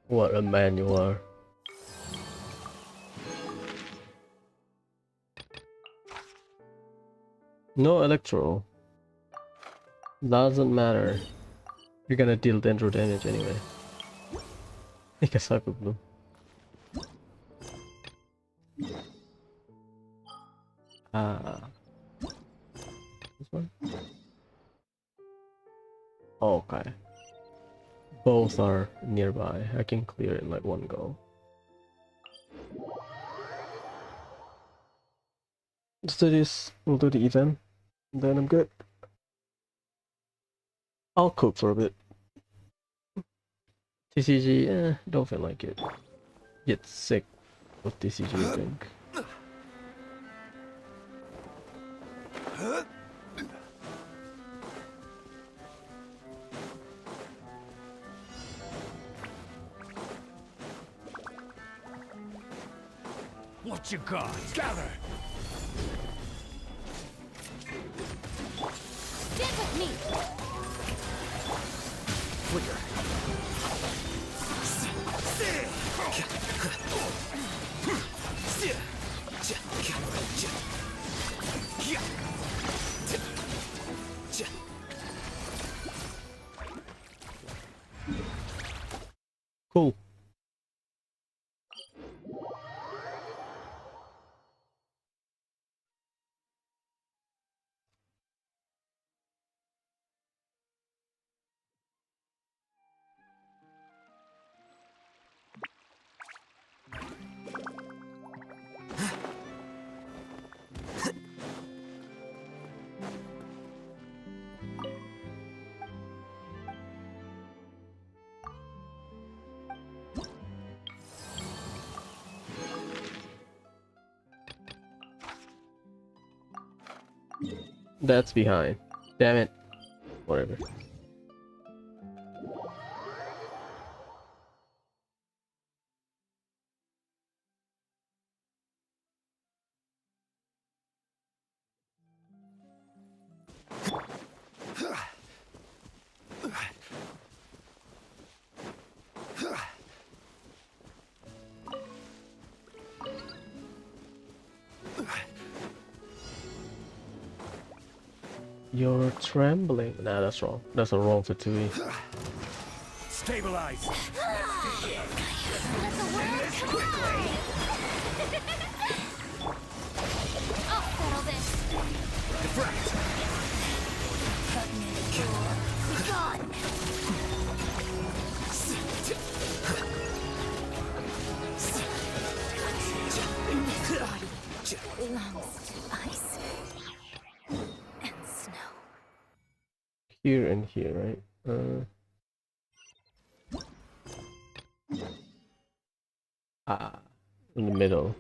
What a man you are. No electro. Doesn't matter. You're gonna deal dendro damage anyway. Make a cycle blue. Ah. This one? Oh, okay. Both are nearby. I can clear it in like one go. Let's do this. We'll do the event. Then I'm good. I'll cook for a bit. TCG, don't feel like it. Get sick of TCG, I think. What you got? Gather! Stand with me! Flicker. Cool. That's behind. Damn it. Whatever. You're trembling. Nah, that's wrong. That's a wrong for Tui. Stabilize! Let the world collide! I'll settle this. Deflect. Gone! This body belongs to ice and snow. Here and here, right? In the middle.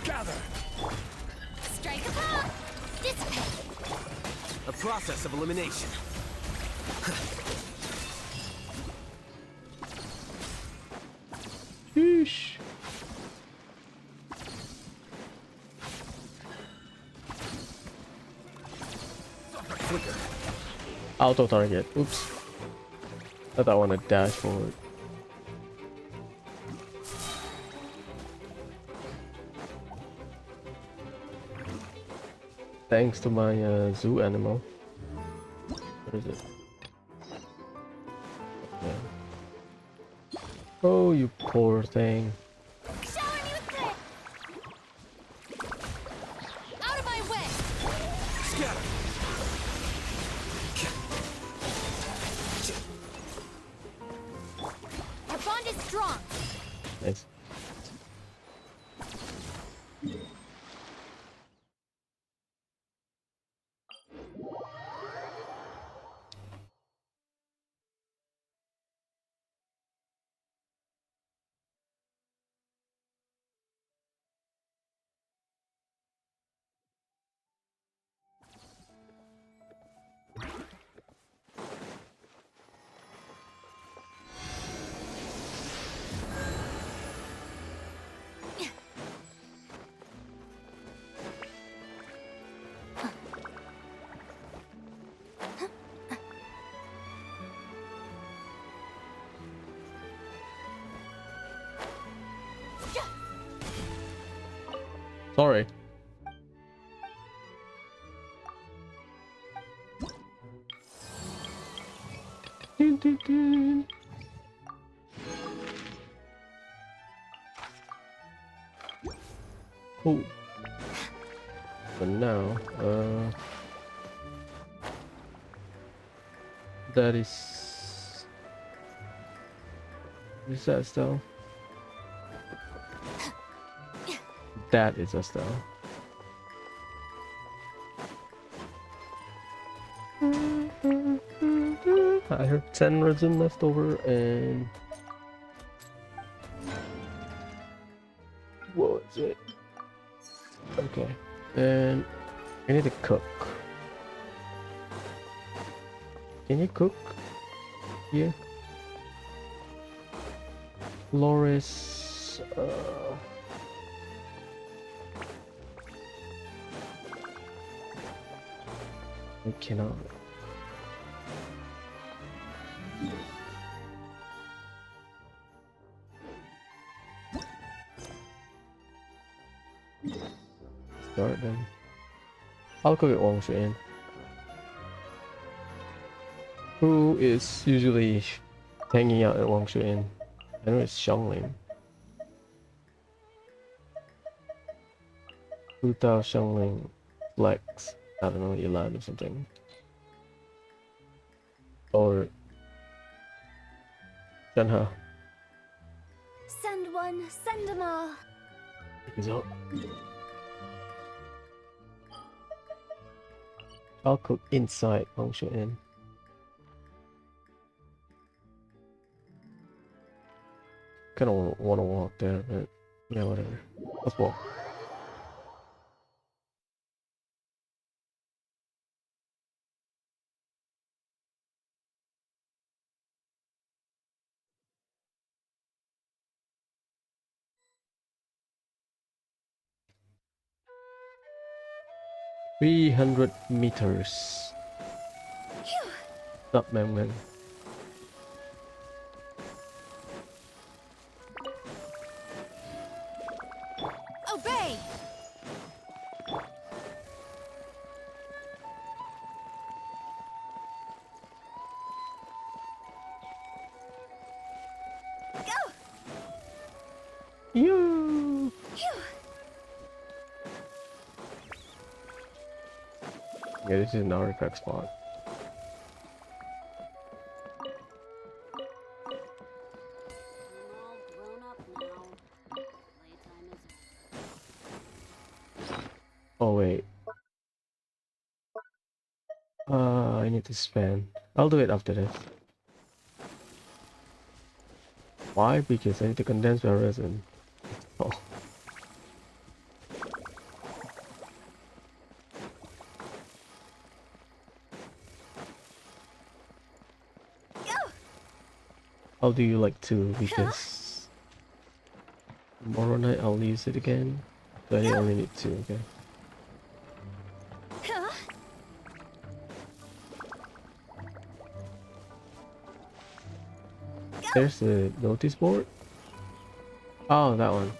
Gather! Strike a pop! Dissipate! A process of elimination. Sheesh. Flicker. Auto target. Oops. I thought I want to dash forward. Thanks to my zoo animal. Where is it? Yeah. Oh, you poor thing. Shower me with grit! Out of my way! Scatter. Our bond is strong! Nice. Sorry. Dun, dun, dun. Cool. But now, that is that style? That is a style. I have 10 resin left over and what is it? Okay, and I need to cook. Can you cook? Yeah. Loris. I cannot. Start then. I'll cook it Wang Shuyan. Who is usually hanging out at Wang Shuyan? I know it's Xiangling. Hu Tao, Xiangling, Flex. I don't know, Elan or something. Or Shenhe. Send one, send them all. So I'll cook inside Wang Shuyan. Kinda wanna walk there, but yeah, whatever. Let's walk. $300. Up, man. Obey! Go! You. Yeah, this is an artifact spot. Oh wait. I need to spend. I'll do it after this. Why? Because I need to condense my resin. Oh. I'll do you like 2 because tomorrow night I'll use it again. So I only need 2, okay? There's the notice board. Oh, that one.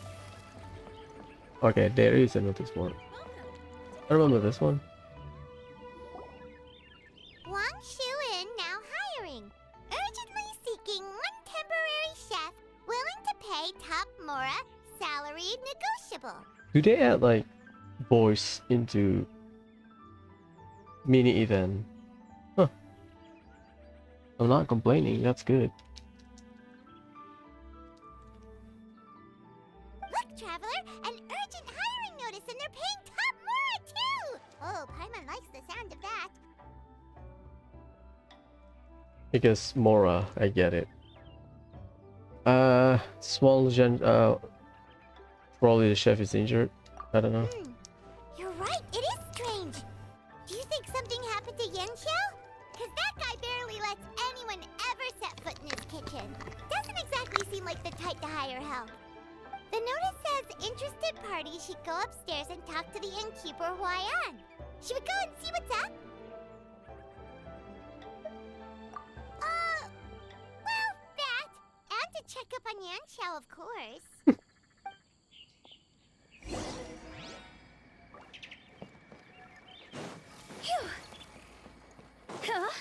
Okay, there is a notice board. I remember this one. Wang Shuyan now hiring. Urgently seeking one temporary chef willing to pay top Mora, salary negotiable. Do they add like voice into mini event? Huh. I'm not complaining, that's good. Look, Traveler, an urgent hiring notice and they're paying top Mora too! Oh, Paimon likes the sound of that. Because Mora, I get it. Probably the chef is injured. I don't know. You're right, it is strange. Do you think something happened to Yenshou? Cause that guy barely lets anyone ever set foot in his kitchen. Doesn't exactly seem like the type to hire help. The notice says interested parties should go upstairs and talk to the innkeeper Huayan. Should we go and see what's up? Well, that. And to check up on Yanxiao, of course. Phew. Huh?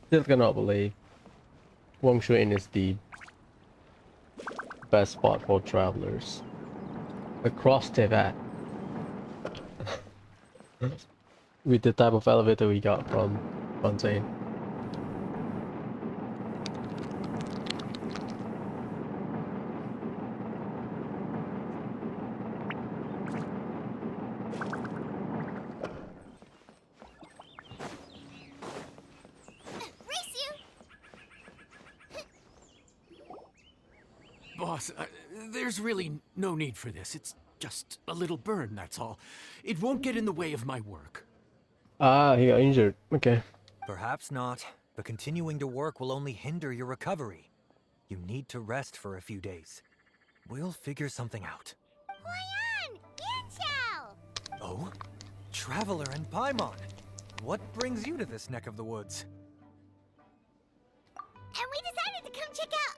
Still cannot believe Wang Shuyan is the best spot for travelers across Tibet. With the type of elevator we got from Fontaine. Boss, there's really no need for this. It's just a little burn, that's all. It won't get in the way of my work. Ah, he got injured. Okay. Perhaps not, but continuing to work will only hinder your recovery. You need to rest for a few days. We'll figure something out. Huayan! Yanxiao! Oh? Traveler and Paimon! What brings you to this neck of the woods? And we decided to come check up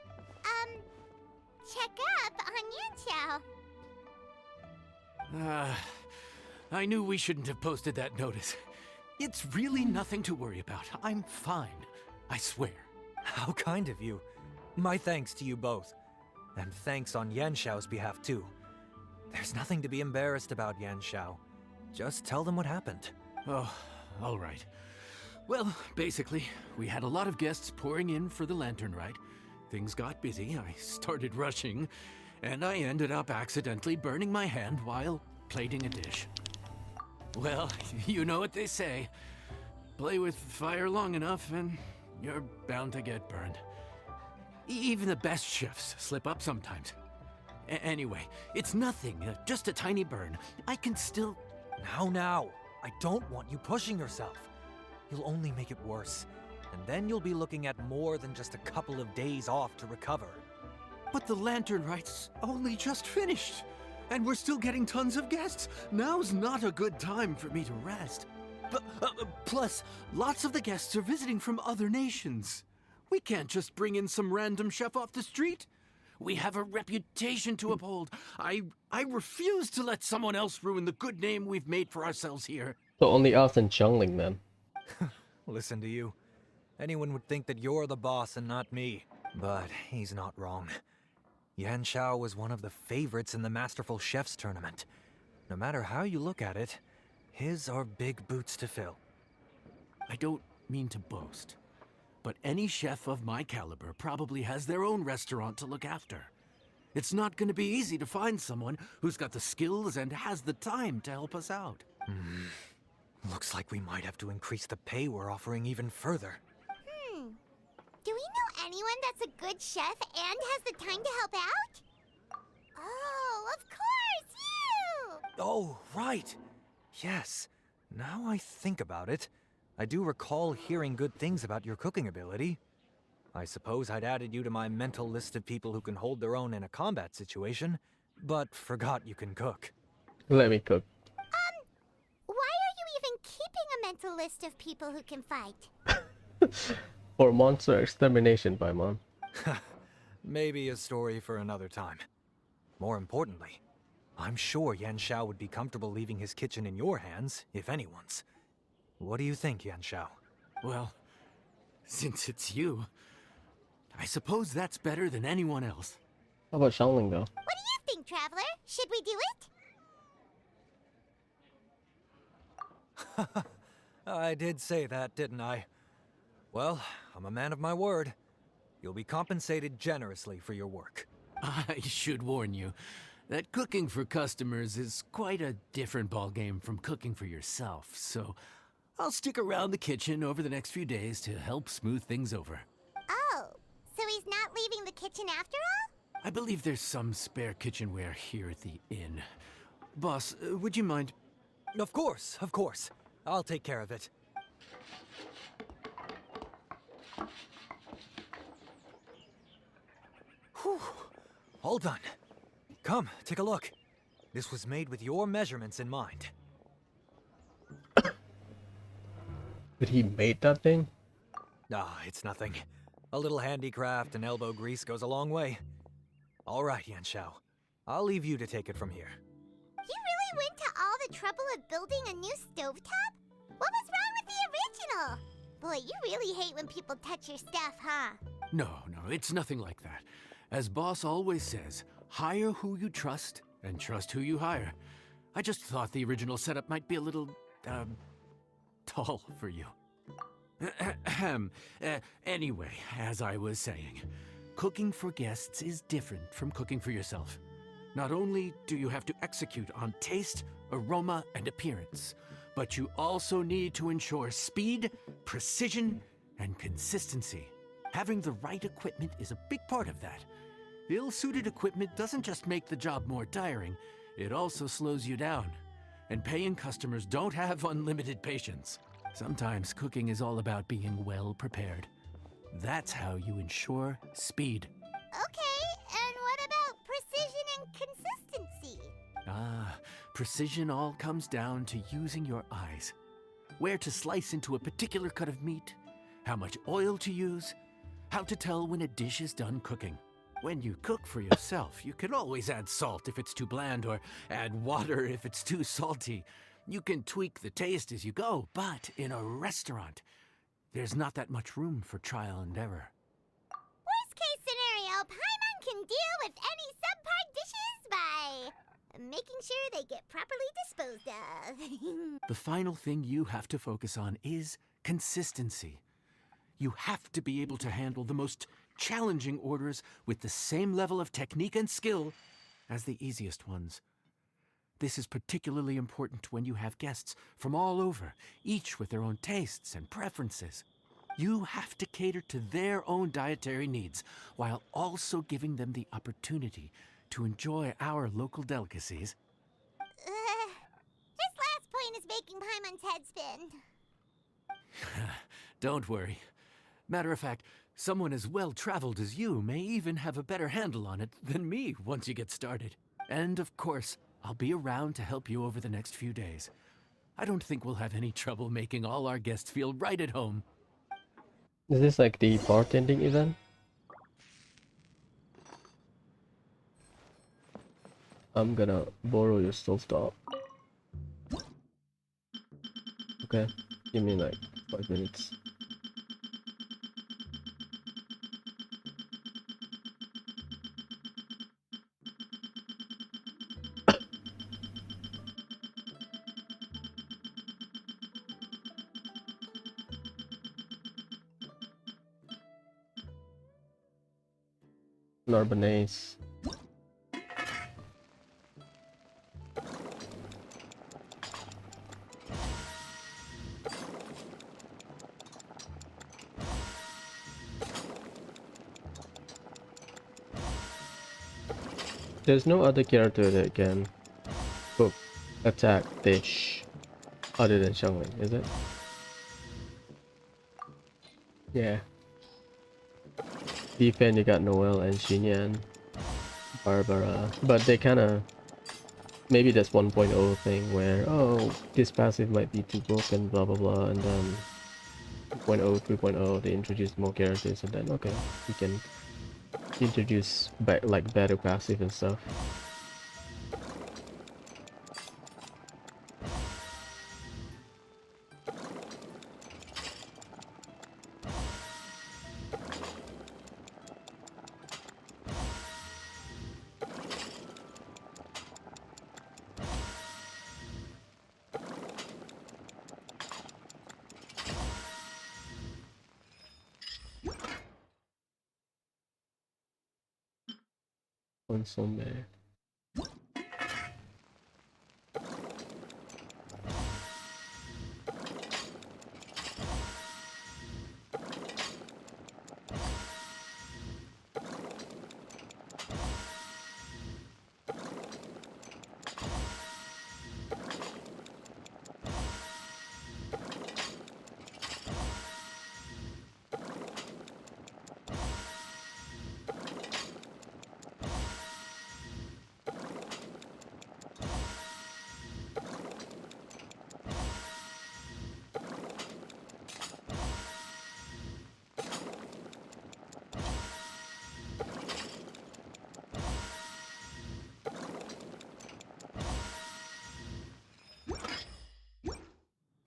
on Yanxiao. I knew we shouldn't have posted that notice. It's really nothing to worry about. I'm fine. I swear. How kind of you. My thanks to you both. And thanks on Yanxiao's behalf too. There's nothing to be embarrassed about, Yanxiao. Just tell them what happened. Oh, all right. Well, basically, we had a lot of guests pouring in for the lantern ride. Things got busy, I started rushing, and I ended up accidentally burning my hand while plating a dish. Well, you know what they say. Play with fire long enough and you're bound to get burned. Even the best chefs slip up sometimes. Anyway, it's nothing, just a tiny burn. I can still... Now, I don't want you pushing yourself. You'll only make it worse. And then you'll be looking at more than just a couple of days off to recover. But the lantern ride's only just finished. And we're still getting tons of guests. Now's not a good time for me to rest. Plus, lots of the guests are visiting from other nations. We can't just bring in some random chef off the street. We have a reputation to uphold. I refuse to let someone else ruin the good name we've made for ourselves here. So only us and Changling then. Listen to you. Anyone would think that you're the boss and not me. But he's not wrong. Yanxiao was one of the favorites in the Masterful Chefs tournament. No matter how you look at it, his are big boots to fill. I don't mean to boast, but any chef of my caliber probably has their own restaurant to look after. It's not going to be easy to find someone who's got the skills and has the time to help us out. Looks like we might have to increase the pay we're offering even further. Do we know anyone that's a good chef and has the time to help out? Oh, of course, you! Oh, right. Yes. Now I think about it, I do recall hearing good things about your cooking ability. I suppose I'd added you to my mental list of people who can hold their own in a combat situation, but forgot you can cook. Let me cook. Why are you even keeping a mental list of people who can fight? For monster extermination, Paimon. Maybe a story for another time. More importantly, I'm sure Yanxiao would be comfortable leaving his kitchen in your hands, if anyone's. What do you think, Yanxiao? Well, since it's you, I suppose that's better than anyone else. How about Xiangling though? What do you think, Traveler? Should we do it? I did say that, didn't I? Well, I'm a man of my word. You'll be compensated generously for your work. I should warn you that cooking for customers is quite a different ballgame from cooking for yourself, so I'll stick around the kitchen over the next few days to help smooth things over. Oh, so he's not leaving the kitchen after all? I believe there's some spare kitchenware here at the inn. Boss, would you mind? Of course, of course. I'll take care of it. Whew. All done. Come, take a look. This was made with your measurements in mind. But he made that thing? Ah, it's nothing. A little handicraft and elbow grease goes a long way. All right, Yanxiao. I'll leave you to take it from here. You really went to all the trouble of building a new stovetop? What was wrong with the original? Boy, you really hate when people touch your stuff, huh? No, it's nothing like that. As Boss always says, hire who you trust and trust who you hire. I just thought the original setup might be a little, tall for you. Anyway, as I was saying, cooking for guests is different from cooking for yourself. Not only do you have to execute on taste, aroma, and appearance, but you also need to ensure speed, precision, and consistency. Having the right equipment is a big part of that. Ill-suited equipment doesn't just make the job more tiring, it also slows you down. And paying customers don't have unlimited patience. Sometimes cooking is all about being well prepared. That's how you ensure speed. Okay, and what about precision and consistency? Precision all comes down to using your eyes. Where to slice into a particular cut of meat, how much oil to use, how to tell when a dish is done cooking. When you cook for yourself, you can always add salt if it's too bland or add water if it's too salty. You can tweak the taste as you go, but in a restaurant, there's not that much room for trial and error. Worst case scenario, Paimon can deal with any subpar dishes by making sure they get properly disposed of. The final thing you have to focus on is consistency. You have to be able to handle the most challenging orders with the same level of technique and skill as the easiest ones. This is particularly important when you have guests from all over, each with their own tastes and preferences. You have to cater to their own dietary needs, while also giving them the opportunity to enjoy our local delicacies. This last point is making Paimon's head spin. Don't worry. Matter of fact, someone as well-traveled as you may even have a better handle on it than me once you get started. And of course, I'll be around to help you over the next few days. I don't think we'll have any trouble making all our guests feel right at home. Is this like the bartending event? I'm gonna borrow your stovetop. Okay, give me like 5 minutes. Narbonese. There's no other character that can cook, attack, dish other than Xiangling, is it? Yeah. Defend, you got Noelle and Xinyan, Barbara, but they kinda... Maybe that's 1.0 thing where, oh, this passive might be too broken, blah blah blah, and then 2.0, 3.0, they introduce more characters, and then, okay, we can introduce like better passive and stuff. Consomme.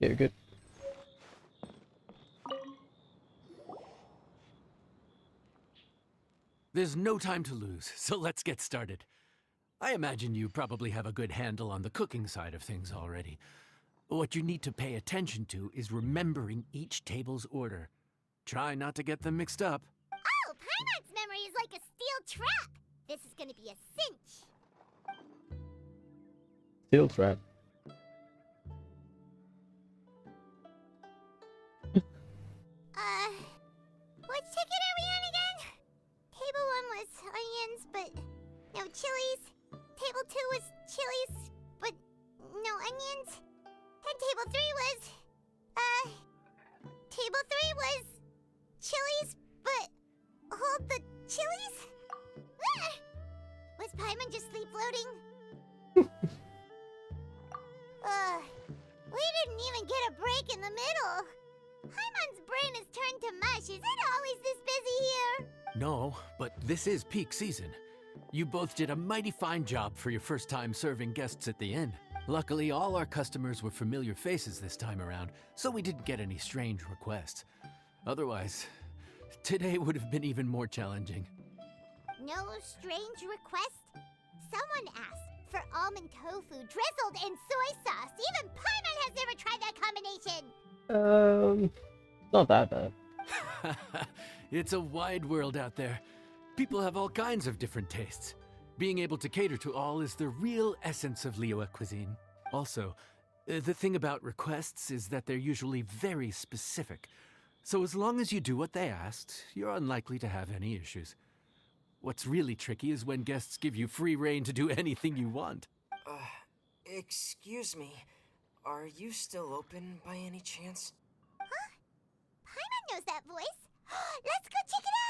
Yeah, good. There's no time to lose, so let's get started. I imagine you probably have a good handle on the cooking side of things already. What you need to pay attention to is remembering each table's order. Try not to get them mixed up. Oh, Paimon's memory is like a steel trap. This is gonna be a cinch. Steel trap. Which ticket are we on again? Table 1 was onions, but chilies. Table 2 was chilies, but no onions. And table 3 was, table 3 was chilies, but hold the chilies? Ah! Was Paimon just sleep floating? We didn't even get a break in the middle. Paimon's brain has turned to mush. Is it always this busy here? No, but this is peak season. You both did a mighty fine job for your first time serving guests at the inn. Luckily, all our customers were familiar faces this time around, so we didn't get any strange requests. Otherwise, today would have been even more challenging. No strange request? Someone asked for almond tofu drizzled in soy sauce. Even Paimon has never tried that combination. Not that bad. It's a wide world out there. People have all kinds of different tastes. Being able to cater to all is the real essence of Liyue cuisine. Also, the thing about requests is that they're usually very specific. So as long as you do what they asked, you're unlikely to have any issues. What's really tricky is when guests give you free rein to do anything you want. Excuse me. Are you still open by any chance? Huh? Paimon knows that voice. Let's go check it out!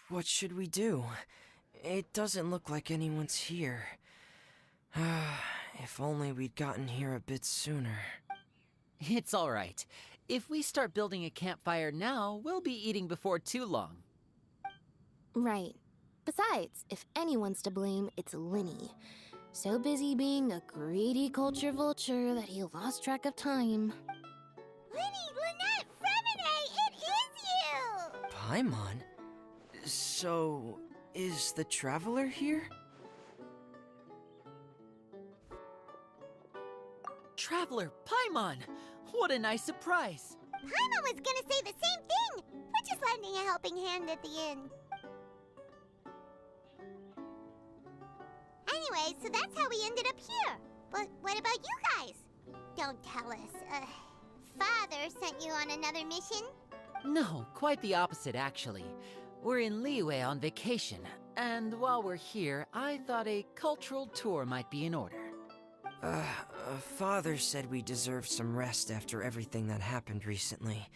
What should we do? It doesn't look like anyone's here. If only we'd gotten here a bit sooner. It's all right. If we start building a campfire now, we'll be eating before too long. Right. Besides, if anyone's to blame, it's Linny. So busy being a greedy culture vulture that he lost track of time. Linny, Lynette, Fremine, it is you! Paimon? So, is the Traveler here? Traveler, Paimon! What a nice surprise! Paimon was gonna say the same thing! We're just lending a helping hand at the inn. Anyway, so that's how we ended up here. But what about you guys? Don't tell us. Father sent you on another mission? No, quite the opposite, actually. We're in Liyue on vacation, and while we're here, I thought a cultural tour might be in order. Father said we deserve some rest after everything that happened recently.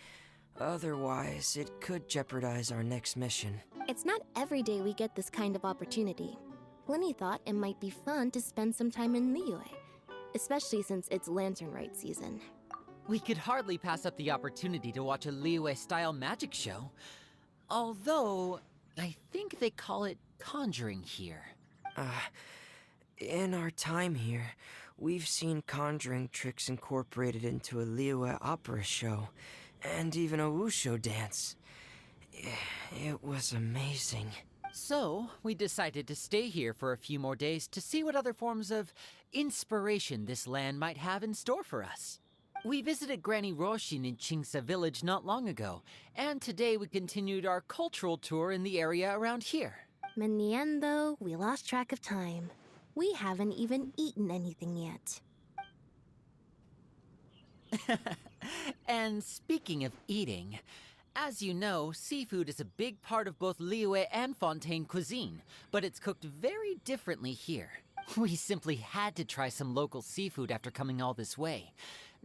Otherwise, it could jeopardize our next mission. It's not every day we get this kind of opportunity. Lenny thought it might be fun to spend some time in Liyue, especially since it's Lantern Rite season. We could hardly pass up the opportunity to watch a Liyue-style magic show. Although, I think they call it conjuring here. In our time here, we've seen conjuring tricks incorporated into a Liyue opera show, and even a wushu dance. It was amazing. So, we decided to stay here for a few more days to see what other forms of inspiration this land might have in store for us. We visited Granny Roshin in Chingsa village not long ago, and today we continued our cultural tour in the area around here. In the end, though, we lost track of time. We haven't even eaten anything yet. And speaking of eating, as you know, seafood is a big part of both Liyue and Fontaine cuisine, but it's cooked very differently here. We simply had to try some local seafood after coming all this way.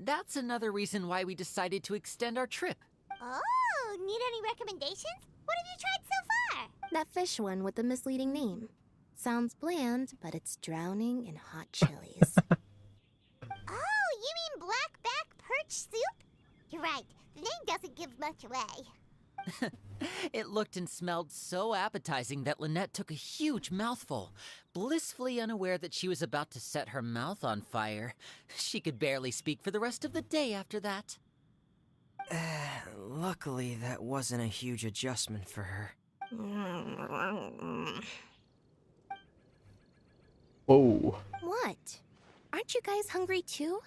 That's another reason why we decided to extend our trip. Oh, need any recommendations? What have you tried so far? That fish one with the misleading name. Sounds bland, but it's drowning in hot chilies. Oh, you mean blackback perch soup? You're right, the name doesn't give much away. It looked and smelled so appetizing that Lynette took a huge mouthful, blissfully unaware that she was about to set her mouth on fire. She could barely speak for the rest of the day after that. Luckily, that wasn't a huge adjustment for her. Whoa. What? Aren't you guys hungry too?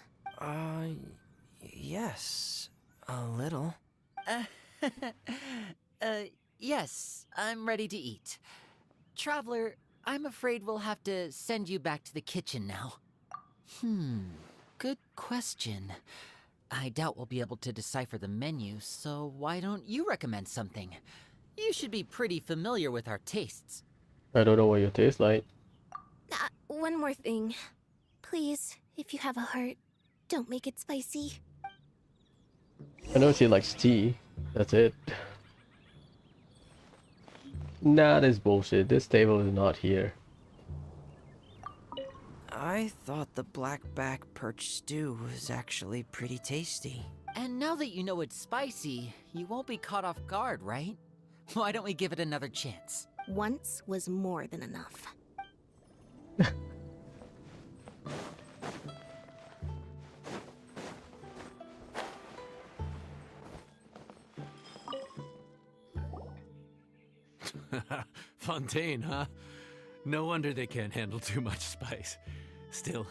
Yes, a little. Yes, I'm ready to eat. Traveler, I'm afraid we'll have to send you back to the kitchen now. Good question. I doubt we'll be able to decipher the menu, so why don't you recommend something? You should be pretty familiar with our tastes. I don't know what you taste like. One more thing. Please, if you have a heart, don't make it spicy. I know she likes tea. That's it. Nah, this bullshit. This table is not here. I thought the blackback perch stew was actually pretty tasty. And now that you know it's spicy, you won't be caught off guard, right? Why don't we give it another chance? Once was more than enough. Fontaine, huh? No wonder they can't handle too much spice. Still,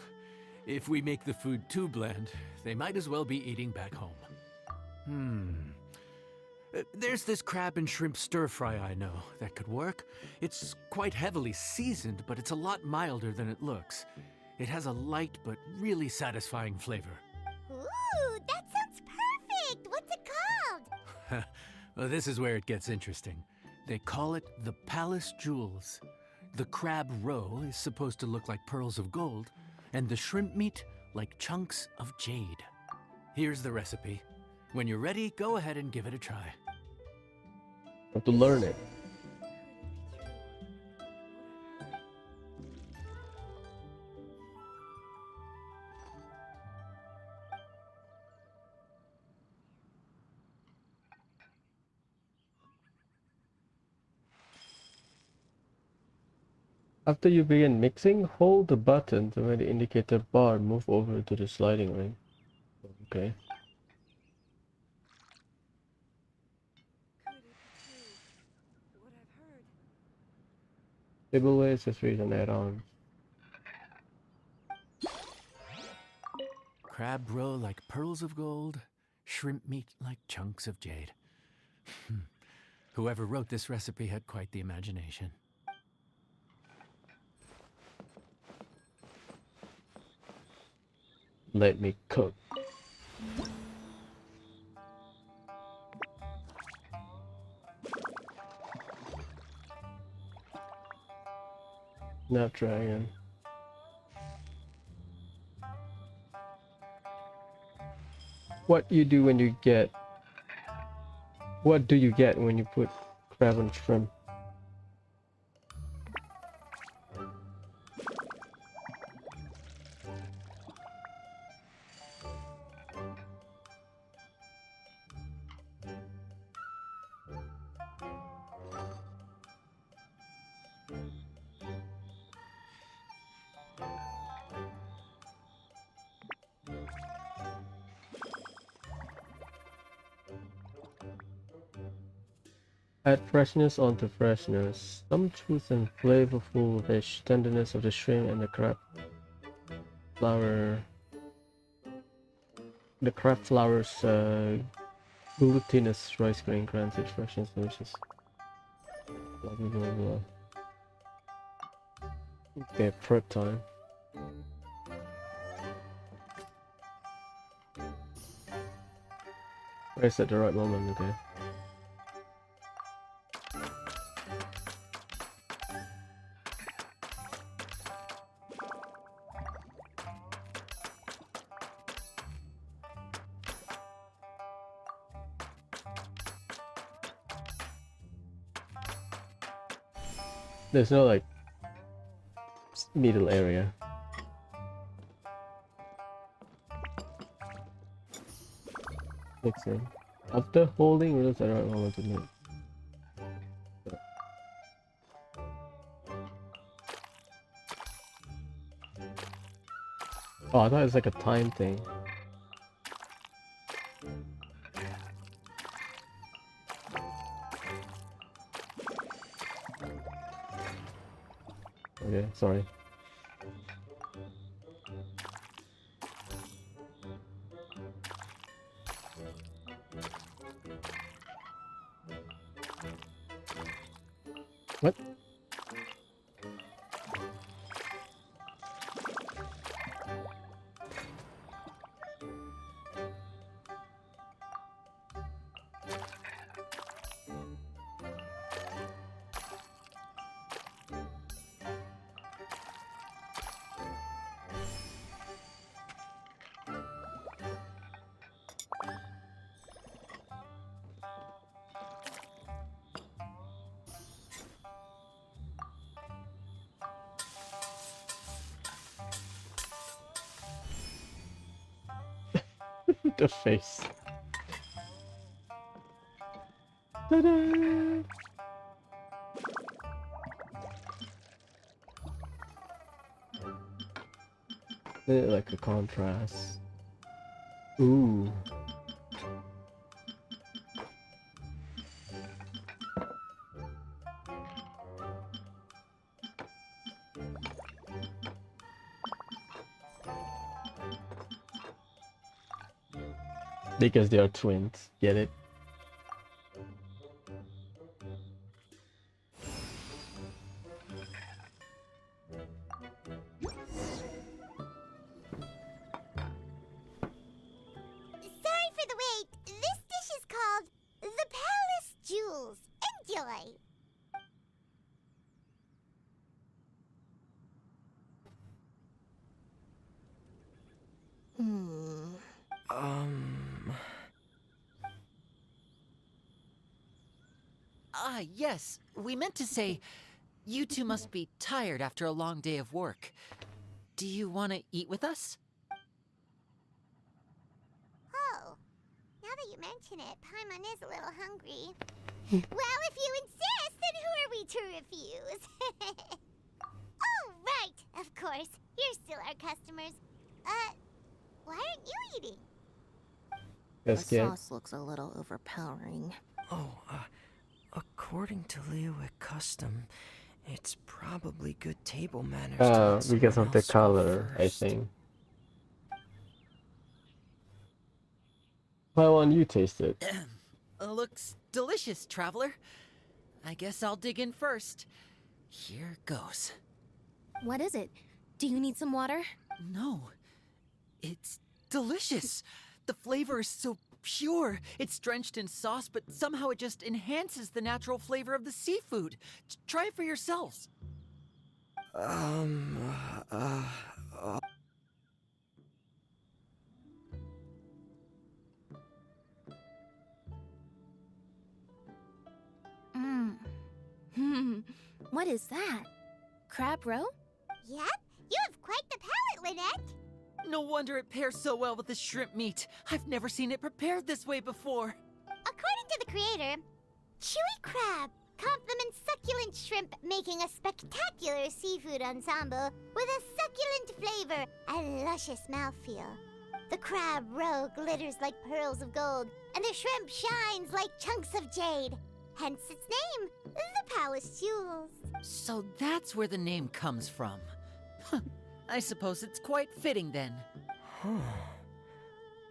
if we make the food too bland, they might as well be eating back home. There's this crab and shrimp stir-fry I know that could work. It's quite heavily seasoned, but it's a lot milder than it looks. It has a light but really satisfying flavor. Ooh, that sounds perfect! What's it called? Well, this is where it gets interesting. They call it the Palace Jewels. The crab roe is supposed to look like pearls of gold, and the shrimp meat like chunks of jade. Here's the recipe. When you're ready, go ahead and give it a try. Have to learn it. After you begin mixing, hold the button to make the indicator bar move over to the sliding ring. Okay. Tableware, accessories, and add-ons. Crab roe like pearls of gold, shrimp meat like chunks of jade. Whoever wrote this recipe had quite the imagination. Let me cook. Snapdragon. What you do when you get... What do you get when you put crab and shrimp? Add freshness onto freshness. Sumptuous and flavorful dish. Tenderness of the shrimp and the crab flour. The crab flour's glutinous rice grain granted freshness delicious. Blah blah blah blah. Okay, prep time. Race at the right moment, okay. There's no like middle area. Mixing. After holding wheels at the right moment to mix. Oh, I thought it was like a time thing. Okay, sorry. What? The face. Ta-da! Like a contrast. Ooh. Because they are twins, get it? Sorry for the wait. This dish is called the Palace Jewels. Enjoy. Yes. We meant to say, you two must be tired after a long day of work. Do you want to eat with us? Oh, now that you mention it, Paimon is a little hungry. Well, if you insist, then who are we to refuse? Oh, right, of course. You're still our customers. Why aren't you eating? The Yes, kid. sauce looks a little overpowering. According to Liyue custom, it's probably good table manners to let Because someone of the else go color, I first. think. Why won't you taste it? Looks delicious, traveler. I guess I'll dig in first. Here goes. What is it? Do you need some water? No. It's delicious. The flavor is so pure. It's drenched in sauce, but somehow it just enhances the natural flavor of the seafood. Try it for yourselves. What is that? Crab roe? Yep, you have quite the palate, Lynette. No wonder it pairs so well with the shrimp meat. I've never seen it prepared this way before. According to the creator, chewy crab complements succulent shrimp, making a spectacular seafood ensemble with a succulent flavor and luscious mouthfeel. The crab roe glitters like pearls of gold, and the shrimp shines like chunks of jade. Hence its name, the Palace Jewels. So that's where the name comes from. I suppose it's quite fitting then.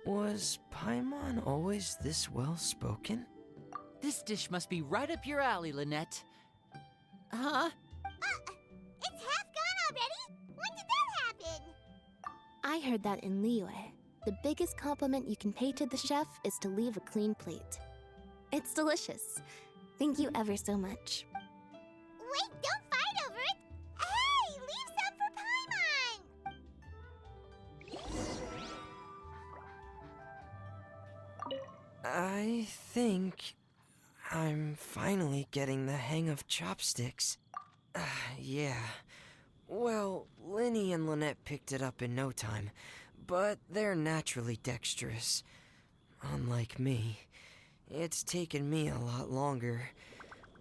Was Paimon always this well-spoken? This dish must be right up your alley, Lynette. Huh? It's half gone already? When did that happen? I heard that in Liyue. The biggest compliment you can pay to the chef is to leave a clean plate. It's delicious. Thank you ever so much. Wait, don't fight over it! Hey, leave some for Paimon! I think I'm finally getting the hang of chopsticks. Yeah. Well, Linny and Lynette picked it up in no time, but they're naturally dexterous. Unlike me, it's taken me a lot longer,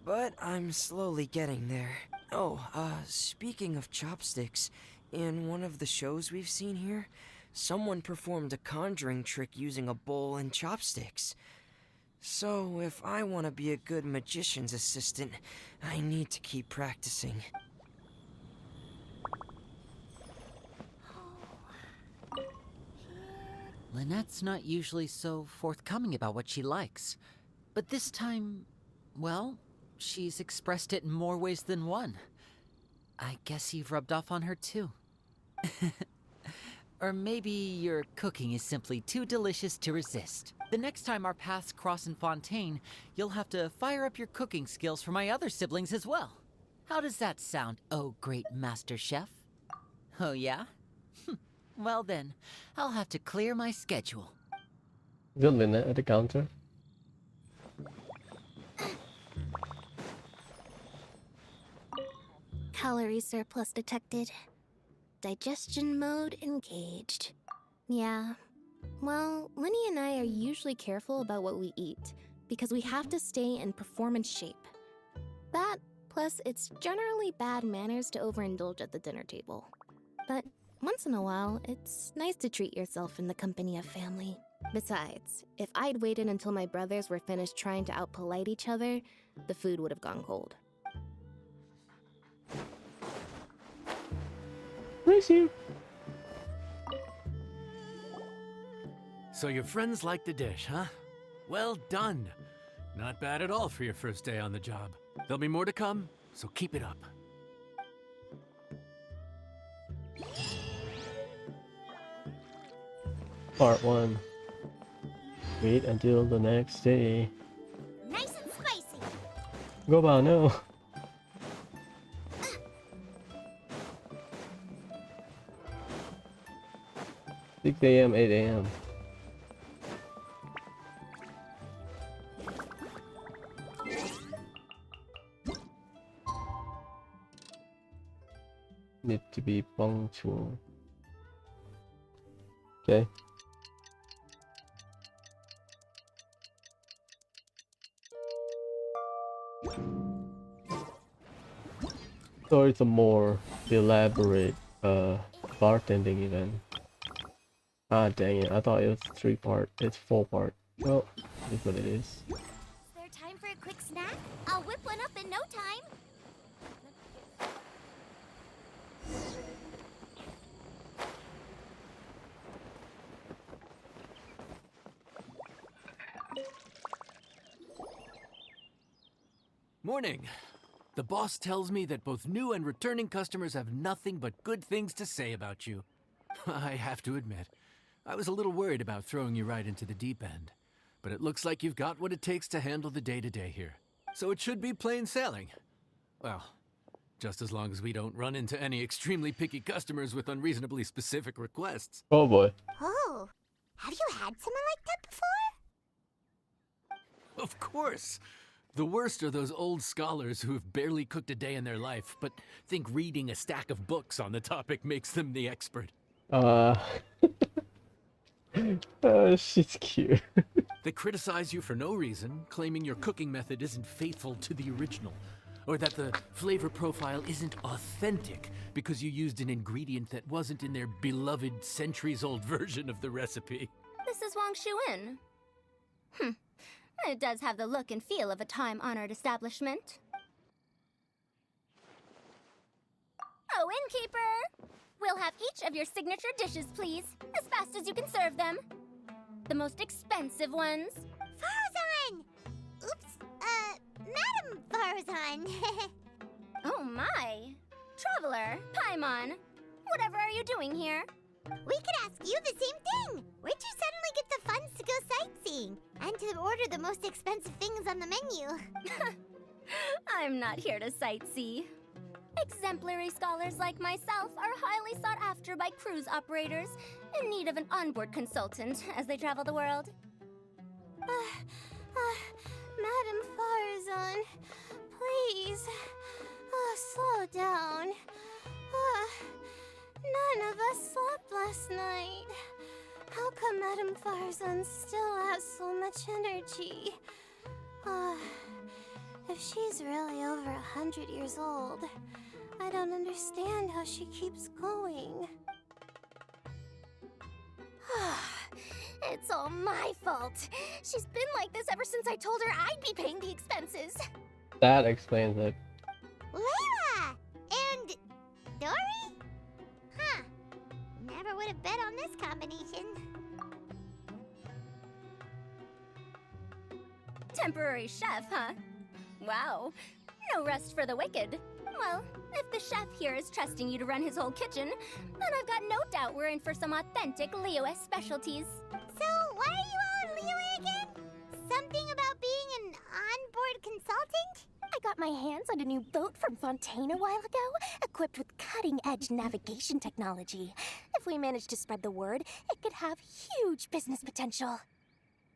but I'm slowly getting there. Speaking of chopsticks, in one of the shows we've seen here, someone performed a conjuring trick using a bowl and chopsticks. So, if I want to be a good magician's assistant, I need to keep practicing. Lynette's not usually so forthcoming about what she likes. But this time, well, she's expressed it in more ways than one. I guess you've rubbed off on her too. Or maybe your cooking is simply too delicious to resist. The next time our paths cross in Fontaine, you'll have to fire up your cooking skills for my other siblings as well. How does that sound, oh great master chef? Oh yeah? Well then, I'll have to clear my schedule. Good, Lynette at the counter. Calorie surplus detected. Digestion mode engaged. Yeah, Well, Lenny and I are usually careful about what we eat, because we have to stay in performance shape. That, plus it's generally bad manners to overindulge at the dinner table. But once in a while, it's nice to treat yourself in the company of family. Besides, if I'd waited until my brothers were finished trying to outpolite each other, the food would have gone cold. Bless you. So your friends like the dish, huh? Well done. Not bad at all for your first day on the job. There'll be more to come, so keep it up. Part 1. Wait until the next day. Nice and spicy. Go about no. 6 a.m., 8 a.m. Need to be punctual. Okay. So it's a more elaborate bartending event. Ah, dang it. I thought it was 3-part. It's 4-part. Well, that's what it is. Is there time for a quick snack? I'll whip one up in no time. Morning. The boss tells me that both new and returning customers have nothing but good things to say about you. I have to admit, I was a little worried about throwing you right into the deep end, but it looks like you've got what it takes to handle the day-to-day here. So it should be plain sailing. Well, just as long as we don't run into any extremely picky customers with unreasonably specific requests. Oh boy. Oh, have you had someone like that before? Of course. The worst are those old scholars who have barely cooked a day in their life, but think reading a stack of books on the topic makes them the expert. She's cute. They criticize you for no reason, claiming your cooking method isn't faithful to the original, or that the flavor profile isn't authentic because you used an ingredient that wasn't in their beloved centuries-old version of the recipe. This is Wang Shuin. It does have the look and feel of a time-honored establishment. Oh, innkeeper! We'll have each of your signature dishes, please, as fast as you can serve them. The most expensive ones. Farzan! Oops, Madam Farzan. Oh my! Traveler, Paimon, whatever are you doing here? We could ask you the same thing. Where'd you suddenly get the funds to go sightseeing? And to order the most expensive things on the menu? I'm not here to sightsee. Exemplary scholars like myself are highly sought after by cruise operators in need of an onboard consultant as they travel the world. Madam Farzan, please, slow down. None of us slept last night. How come Madam Farzan still has so much energy? If she's really over 100 years old, I don't understand how she keeps going. It's all my fault. She's been like this ever since I told her I'd be paying the expenses. That explains it. Layla! And Dory? Huh. Never would have bet on this combination. Temporary chef, huh? Wow. No rest for the wicked. Well, if the chef here is trusting you to run his whole kitchen, then I've got no doubt we're in for some authentic Liyue specialties. So, why are you all in Liyue again? Something about being an onboard consultant? I got my hands on a new boat from Fontaine a while ago, equipped with cutting-edge navigation technology. If we manage to spread the word, it could have huge business potential.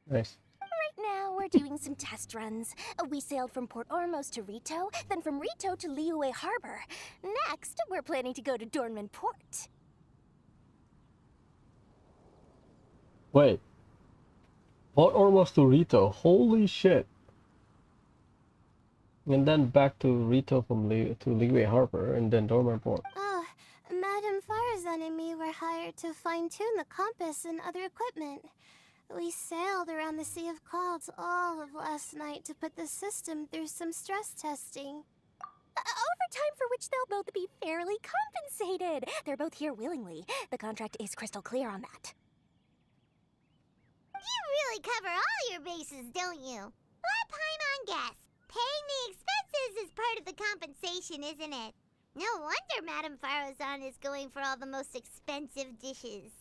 Nice. Right now, we're doing some test runs. We sailed from Port Ormos to Rito, then from Rito to Liyue Harbor. Next, we're planning to go to Dornman Port. Wait. Bought almost to Rito. Holy shit. And then back to Rito from to Liyue Harbor and then Dormer Port. Oh, Madame Farazan and me were hired to fine-tune the compass and other equipment. We sailed around the Sea of Clouds all of last night to put the system through some stress testing. Overtime for which they'll both be fairly compensated. They're both here willingly. The contract is crystal clear on that. You really cover all your bases, don't you? Let Paimon guess. Paying the expenses is part of the compensation, isn't it? No wonder Madame Farazan is going for all the most expensive dishes.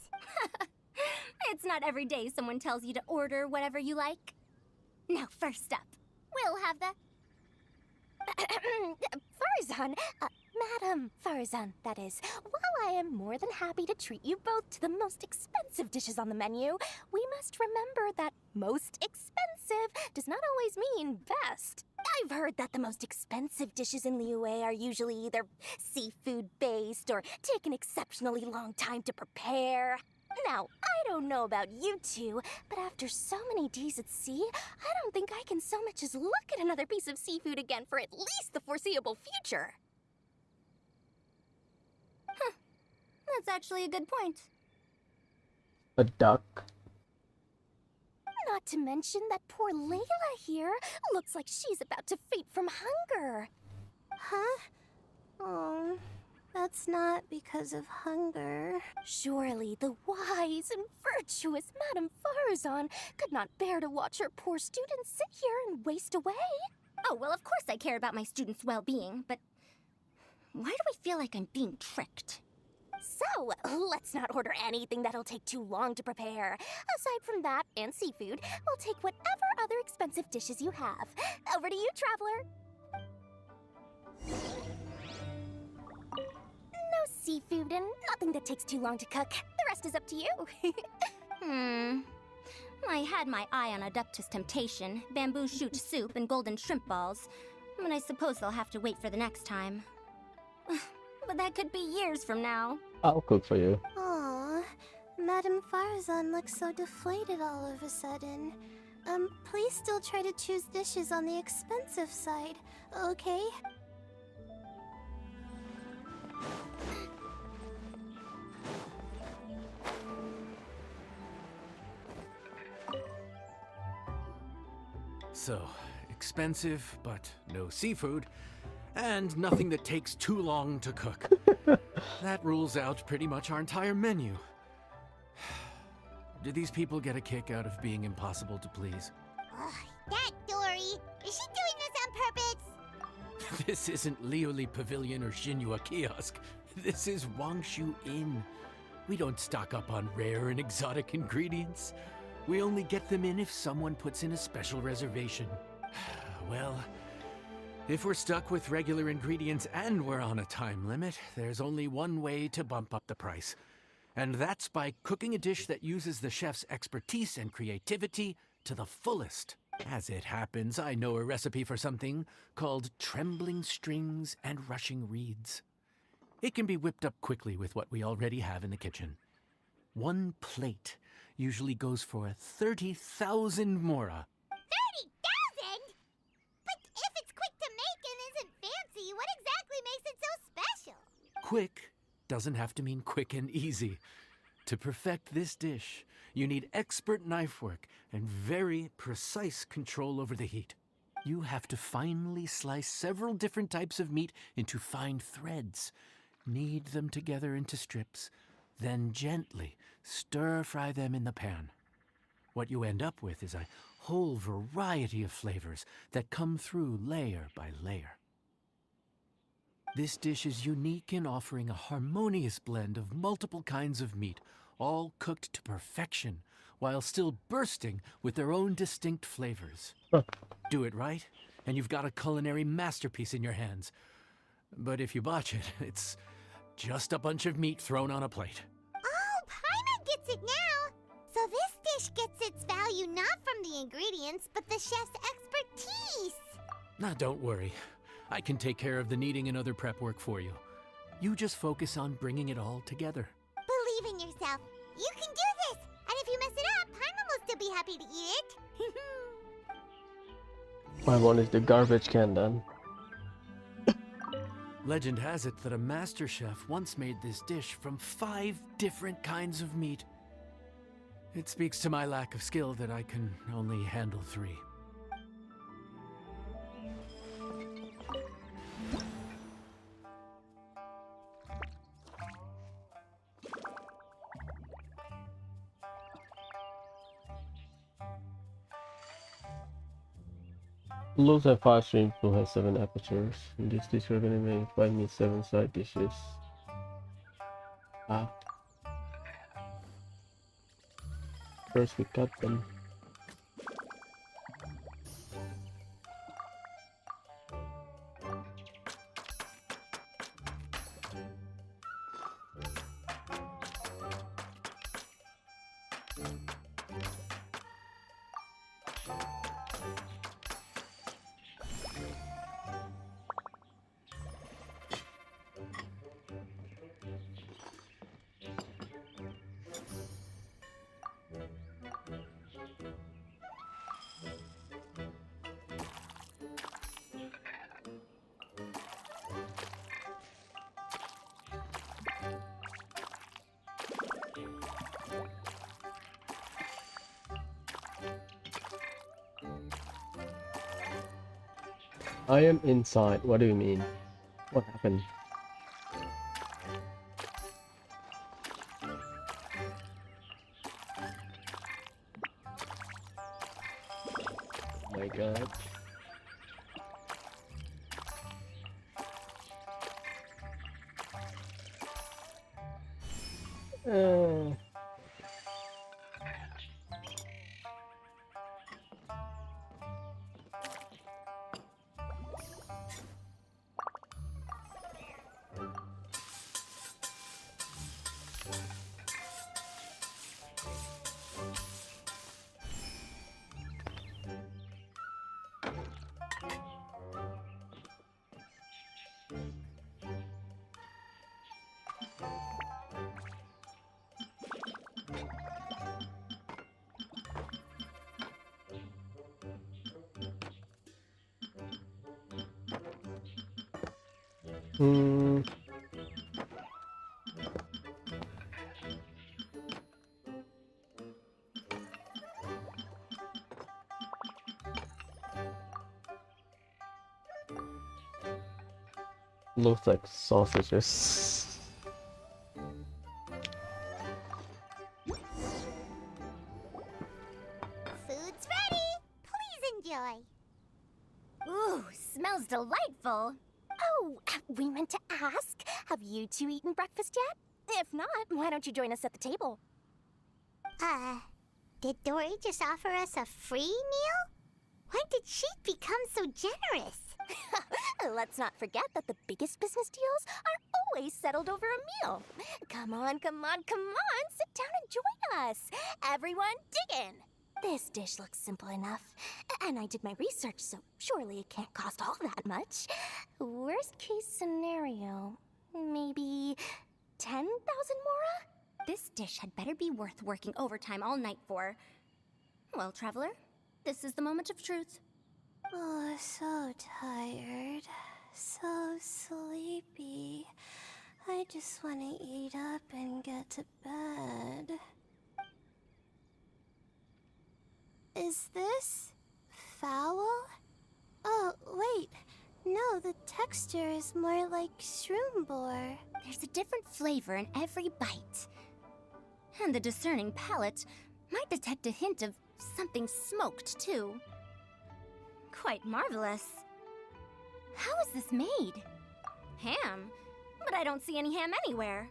It's not every day someone tells you to order whatever you like. Now, first up, we'll have the... Farazan, Madame Farazan, that is. While I am more than happy to treat you both to the most expensive dishes on the menu, we must remember that most expensive does not always mean best. I've heard that the most expensive dishes in Liyue are usually either seafood-based or take an exceptionally long time to prepare. Now, I don't know about you two, but after so many days at sea, I don't think I can so much as look at another piece of seafood again for at least the foreseeable future. Huh. That's actually a good point. A duck? Not to mention that poor Layla here looks like she's about to faint from hunger. Huh? Oh, that's not because of hunger. Surely the wise and virtuous Madame Farazan could not bear to watch her poor students sit here and waste away. Oh, well, of course I care about my students' well-being, but why do I feel like I'm being tricked? So, let's not order anything that'll take too long to prepare. Aside from that and seafood, we'll take whatever other expensive dishes you have. Over to you, traveler. No seafood and nothing that takes too long to cook. The rest is up to you. I had my eye on Adeptus Temptation, bamboo shoot soup, and golden shrimp balls. But I suppose they'll have to wait for the next time. But that could be years from now. I'll cook for you. Aw, Madame Farazan looks so deflated all of a sudden. Please still try to choose dishes on the expensive side, okay? So, expensive, but no seafood, and nothing that takes too long to cook. That rules out pretty much our entire menu. Do these people get a kick out of being impossible to please? Ugh, that Dory! Is she doing this on purpose? This isn't Liuli Pavilion or Xinhua Kiosk. This is Wangshu Inn. We don't stock up on rare and exotic ingredients. We only get them in if someone puts in a special reservation. Well, if we're stuck with regular ingredients and we're on a time limit, there's only one way to bump up the price. And that's by cooking a dish that uses the chef's expertise and creativity to the fullest. As it happens, I know a recipe for something called trembling strings and rushing reeds. It can be whipped up quickly with what we already have in the kitchen. One plate usually goes for 30,000 mora. 30,000? But if it's quick to make and isn't fancy, what exactly makes it so special? Quick doesn't have to mean quick and easy. To perfect this dish, you need expert knife work and very precise control over the heat. You have to finely slice several different types of meat into fine threads, knead them together into strips, then gently stir-fry them in the pan. What you end up with is a whole variety of flavors that come through layer by layer. This dish is unique in offering a harmonious blend of multiple kinds of meat, all cooked to perfection, while still bursting with their own distinct flavors. Do it right, and you've got a culinary masterpiece in your hands. But if you botch it, it's just a bunch of meat thrown on a plate. Oh, Paimon gets it now! So this dish gets its value not from the ingredients, but the chef's expertise! Now, don't worry. I can take care of the kneading and other prep work for you. You just focus on bringing it all together. Believe in yourself. You can do this! And if you mess it up, My one is the garbage can then. Legend has it that a master chef once made this dish from 5 different kinds of meat. It speaks to my lack of skill that I can only handle 3. Loaves have 5 streams, Blue has 7 apertures. In this dish we're gonna make 5 meat, 7 side dishes. Ah. First we cut them. I am inside. What do you mean? What happened? Oh my god. Looks like sausages. Food's ready. Please enjoy. Ooh, smells delightful. Oh, we meant to ask, have you two eaten breakfast yet? If not, why don't you join us at the table? Did Dory just offer us a free meal? When did she become so generous? Let's not forget that the biggest business deals are always settled over a meal. Come on, come on, come on, sit down and join us. Everyone, dig in. This dish looks simple enough, and I did my research, so surely it can't cost all that much. Worst case scenario, maybe 10,000 mora? This dish had better be worth working overtime all night for. Well, traveler, this is the moment of truth. Oh, so tired, so sleepy. I just want to eat up and get to bed. Is this foul? Oh, wait. No, the texture is more like shroom boar. There's a different flavor in every bite. And the discerning palate might detect a hint of something smoked, too. Quite marvelous. How is this made? Ham? But I don't see any ham anywhere.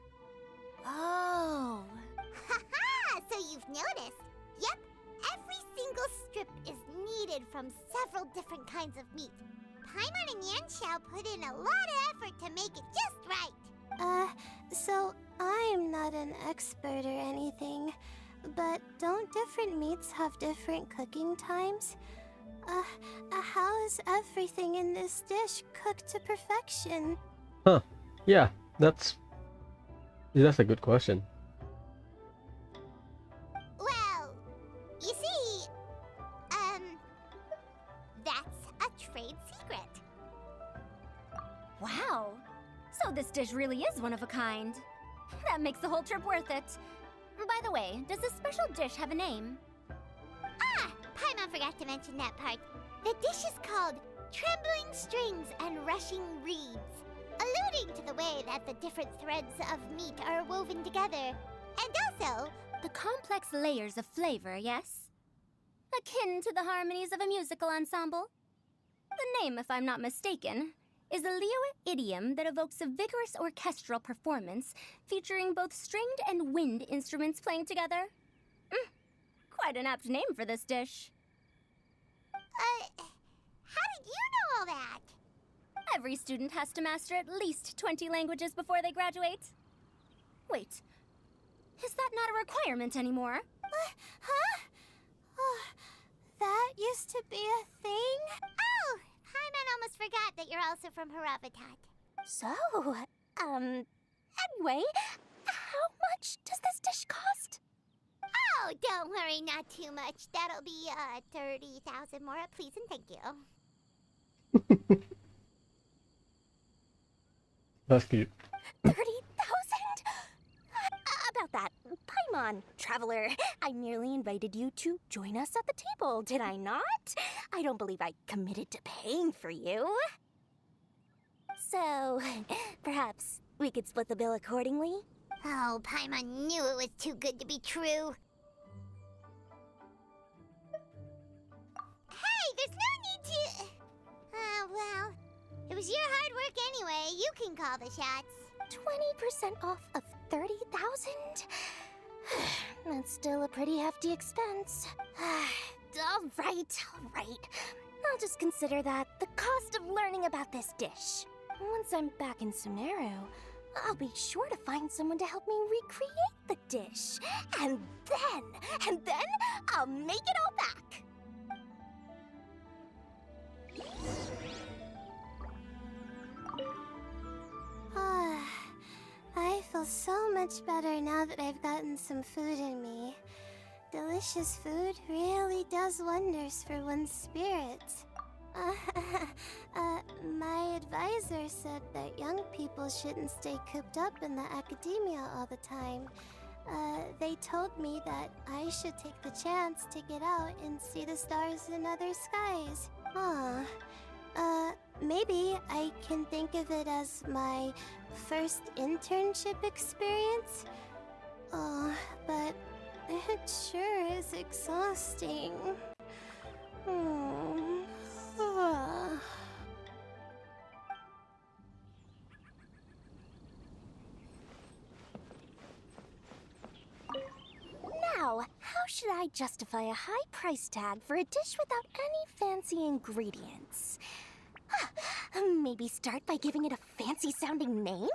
Oh. Haha! So you've noticed. Yep, every single strip is needed from several different kinds of meat. Paimon and Yanxiao put in a lot of effort to make it just right. So I'm not an expert or anything, but don't different meats have different cooking times? How is everything in this dish cooked to perfection? Huh. Yeah, that's a good question. Well, you see, Wow. So this dish really is one of a kind. That makes the whole trip worth it. By the way, does this special dish have a name? Ah! Paimon forgot to mention that part. The dish is called Trembling Strings and Rushing Reeds, alluding to the way that the different threads of meat are woven together. And also, The complex layers of flavor, yes? Akin to the harmonies of a musical ensemble? The name, if I'm not mistaken, is a Liyue idiom that evokes a vigorous orchestral performance featuring both stringed and wind instruments playing together. Quite an apt name for this dish. how did you know all that? Every student has to master at least 20 languages before they graduate. Wait, is that not a requirement anymore? Huh? Oh, that used to be a thing? Oh, Paimon almost forgot that you're also from Haravatat. So, anyway, how much does this dish cost? Oh, don't worry, not too much. That'll be, 30,000 more, please and thank you. That's cute. 30,000? About that, Paimon, traveler, I merely invited you to join us at the table, did I not? I don't believe I committed to paying for you. So, perhaps we could split the bill accordingly? Oh, Paimon knew it was too good to be true. Hey, there's no need to... well, it was your hard work anyway. You can call the shots. 20% off of 30,000? That's still a pretty hefty expense. All right. I'll just consider that the cost of learning about this dish. Once I'm back in Sumeru, I'll be sure to find someone to help me recreate the dish. And then I'll make it all back. I feel so much better now that I've gotten some food in me. Delicious food really does wonders for one's spirit. My advisor said that young people shouldn't stay cooped up in the academia all the time. They told me that I should take the chance to get out and see the stars in other skies. Maybe I can think of it as my first internship experience. Oh, but it sure is exhausting. Now, how should I justify a high price tag for a dish without any fancy ingredients? Maybe start by giving it a fancy sounding name?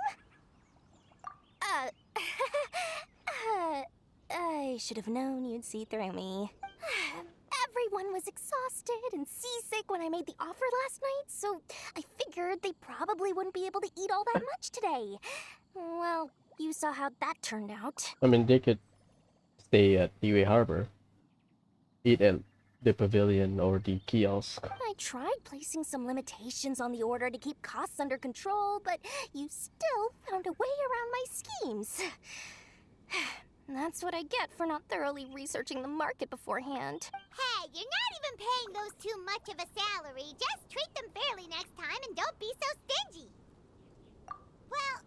I should have known you'd see through me. Everyone was exhausted and seasick when I made the offer last night, so I figured they probably wouldn't be able to eat all that much today. Well, you saw how that turned out. I mean, they could stay at Liyue Harbor, eat at the pavilion or the kiosk. I tried placing some limitations on the order to keep costs under control, but you still found a way around my schemes. That's what I get for not thoroughly researching the market beforehand. Hey, you're not even paying those too much of a salary. Just treat them fairly next time and don't be so stingy. Well,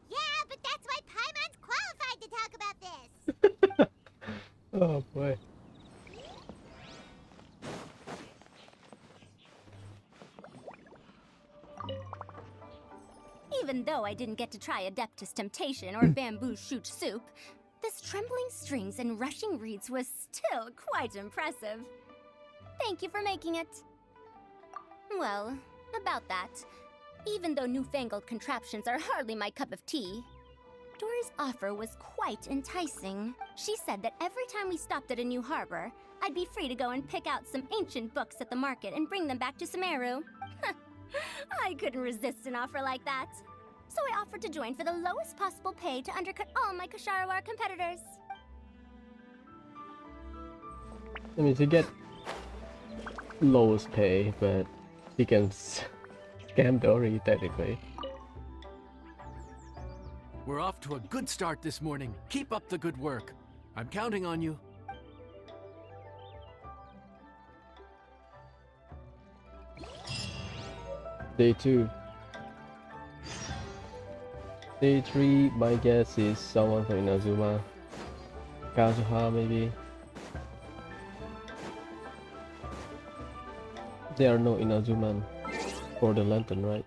yeah, but that's why Paimon's qualified to talk about this. Oh boy. Even though I didn't get to try Adeptus Temptation or Bamboo Shoot Soup, this Trembling Strings and Rushing Reeds was still quite impressive. Thank you for making it. Well, about that, even though newfangled contraptions are hardly my cup of tea, Dory's offer was quite enticing. She said that every time we stopped at a new harbor, I'd be free to go and pick out some ancient books at the market and bring them back to Sumeru. I couldn't resist an offer like that. So I offered to join for the lowest possible pay to undercut all my Ksharawar competitors. I mean, to get lowest pay, but she can Scam Dory, technically. We're off to a good start this morning. Keep up the good work. I'm counting on you. Day 2. Day 3, my guess is someone from Inazuma. Kazuha, maybe. There are no Inazuman for the lantern, right?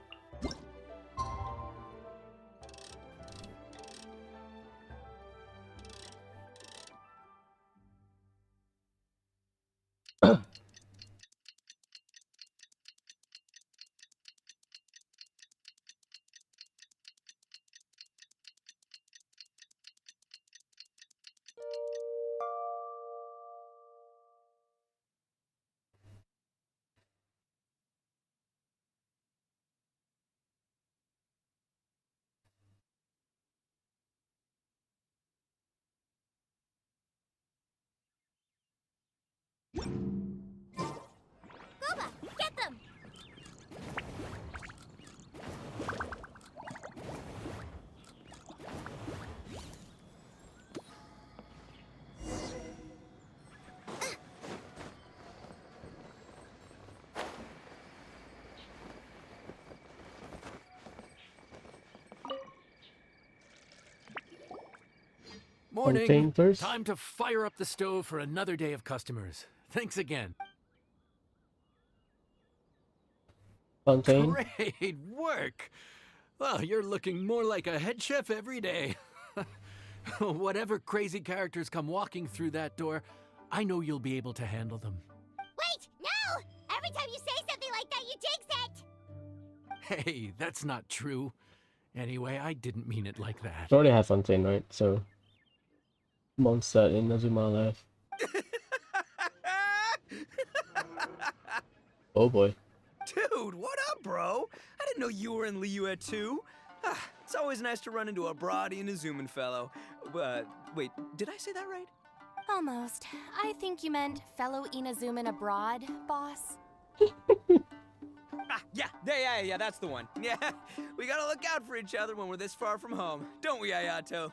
Gooba, get them! Morning. Fontaine first? Time to fire up the stove for another day of customers. Thanks again. Fontaine? Great work. Well, you're looking more like a head chef every day. Whatever crazy characters come walking through that door, I know you'll be able to handle them. Wait, no! Every time you say something like that, you jinx it! Hey, that's not true. Anyway, I didn't mean it like that. We already have Fontaine, right? So Mondstadt and Inazuma left. Oh boy. Dude, what up, bro? I didn't know you were in Liyue too. It's always nice to run into a broady and a Zoomin fellow. Wait, did I say that right? Almost. I think you meant fellow Inazuman abroad, boss. Yeah, that's the one. Yeah, we gotta look out for each other when we're this far from home, don't we, Ayato?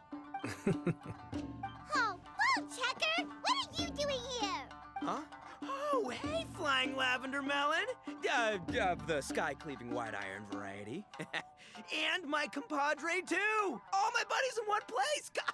Oh, Checker! What are you doing here? Huh? Oh, hey, Flying Lavender Melon! The sky-cleaving white iron variety. And my compadre, too! All my buddies in one place! God,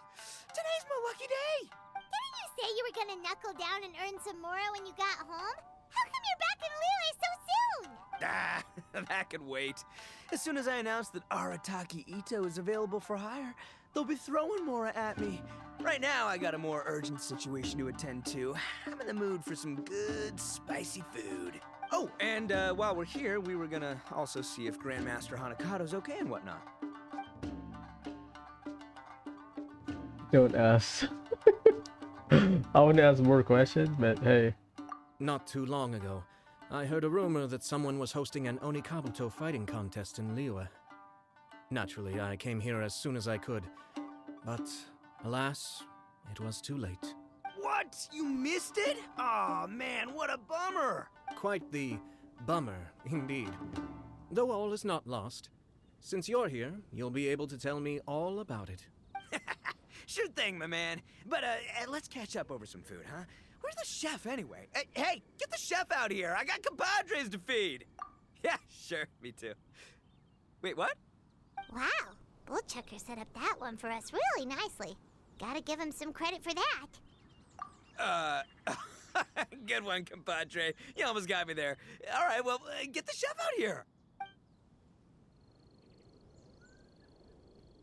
today's my lucky day! Didn't you say you were gonna knuckle down and earn some more when you got home? How come you're back in Liyue so soon? That could wait. As soon as I announce that Arataki Ito is available for hire, they'll be throwing Mora at me. Right now, I got a more urgent situation to attend to. I'm in the mood for some good, spicy food. Oh, and while we're here, we were gonna also see if Grandmaster Hanakado's okay and whatnot. Don't ask. I want to ask more questions, but hey. Not too long ago, I heard a rumor that someone was hosting an Onikabuto fighting contest in Liyue. Naturally, I came here as soon as I could, but alas, it was too late. What? You missed it? Aw, man, what a bummer! Quite the bummer, indeed. Though all is not lost. Since you're here, you'll be able to tell me all about it. Sure thing, my man. But let's catch up over some food, huh? Where's the chef, anyway? Hey, get the chef out here! I got compadres to feed! Yeah, sure, me too. Wait, what? Wow, Bullchucker set up that one for us really nicely. Gotta give him some credit for that. Good one, compadre. You almost got me there. All right, well, get the chef out here.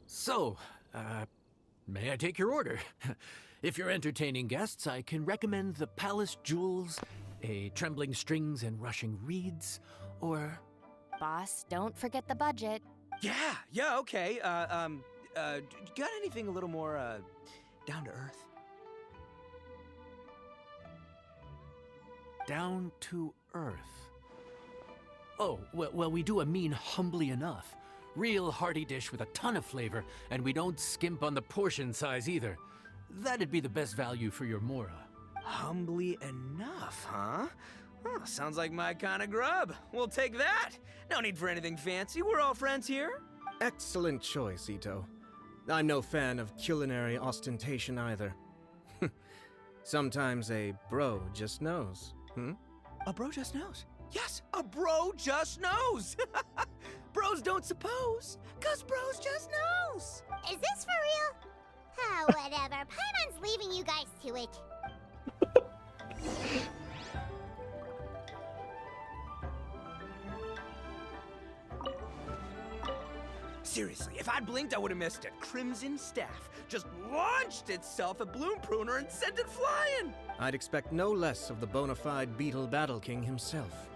So, may I take your order? If you're entertaining guests, I can recommend the Palace Jewels, a Trembling Strings and Rushing Reeds, or... Boss, don't forget the budget. Yeah, okay. Got anything a little more, down to earth? Down to earth. Oh, well, we do a mean humbly enough. Real hearty dish with a ton of flavor, and we don't skimp on the portion size either. That'd be the best value for your Mora. Humbly enough, huh? Huh, sounds like my kind of grub. We'll take that. No need for anything fancy. We're all friends here. Excellent choice, Ito. I'm no fan of culinary ostentation either. Sometimes a bro just knows, A bro just knows. Yes, a bro just knows. Bros don't suppose, 'cause bros just knows. Is this for real? Ah, whatever. Paimon's leaving you guys to it. Seriously, if I'd blinked, I would have missed it. Crimson Staff just launched itself at Bloom Pruner and sent it flying. I'd expect no less of the bona fide Beetle Battle King himself.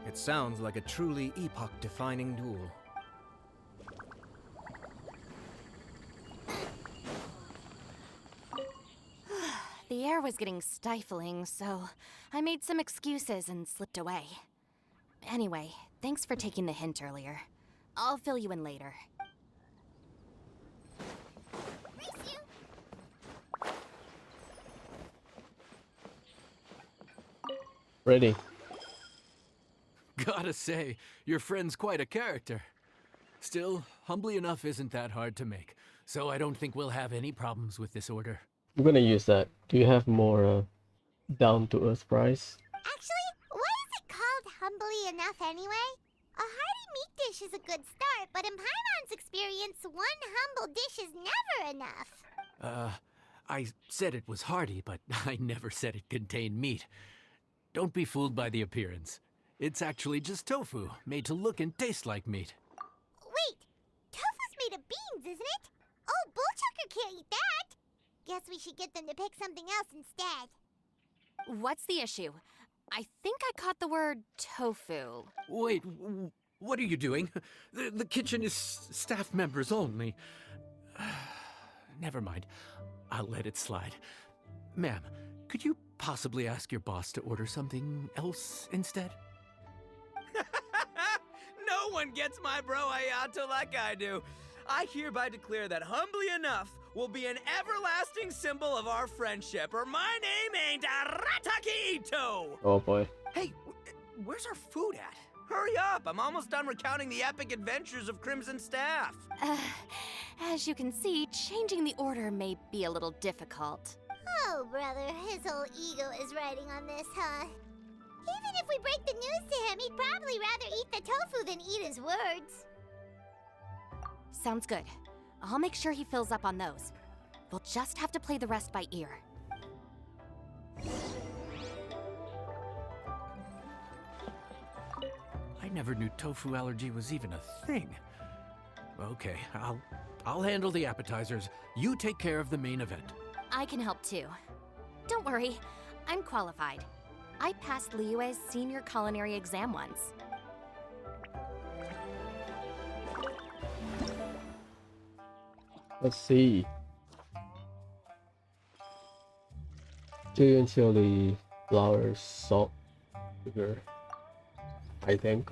It sounds like a truly epoch-defining duel. The air was getting stifling, so I made some excuses and slipped away. Anyway, thanks for taking the hint earlier. I'll fill you in later. Ready. Gotta say, your friend's quite a character. Still, humbly enough isn't that hard to make, so I don't think we'll have any problems with this order. I'm gonna use that. Do you have more down-to-earth price? Actually, why is it called humbly enough anyway? A hearty meat dish is a good start, but in Paimon's experience, one humble dish is never enough. I said it was hearty, but I never said it contained meat. Don't be fooled by the appearance. It's actually just tofu, made to look and taste like meat. Wait, tofu's made of beans, isn't it? Oh, Bullchucker can't eat that. Guess we should get them to pick something else instead. What's the issue? I think I caught the word tofu. Wait, what are you doing? The kitchen is staff members only. Never mind. I'll let it slide. Ma'am, could you possibly ask your boss to order something else instead? No one gets my bro Ayato like I do. I hereby declare that humbly enough will be an everlasting symbol of our friendship, or my name ain't Arataki Ito! Oh boy. Hey, where's our food at? Hurry up, I'm almost done recounting the epic adventures of Crimson Staff. As you can see, changing the order may be a little difficult. Oh, brother, his whole ego is riding on this, huh? Even if we break the news to him, he'd probably rather eat the tofu than eat his words. Sounds good. I'll make sure he fills up on those. We'll just have to play the rest by ear. I never knew tofu allergy was even a thing. Okay, I'll handle the appetizers. You take care of the main event. I can help too. Don't worry, I'm qualified. I passed Liyue's senior culinary exam once. Let's see. Chili and chili, flour, salt, sugar. I think.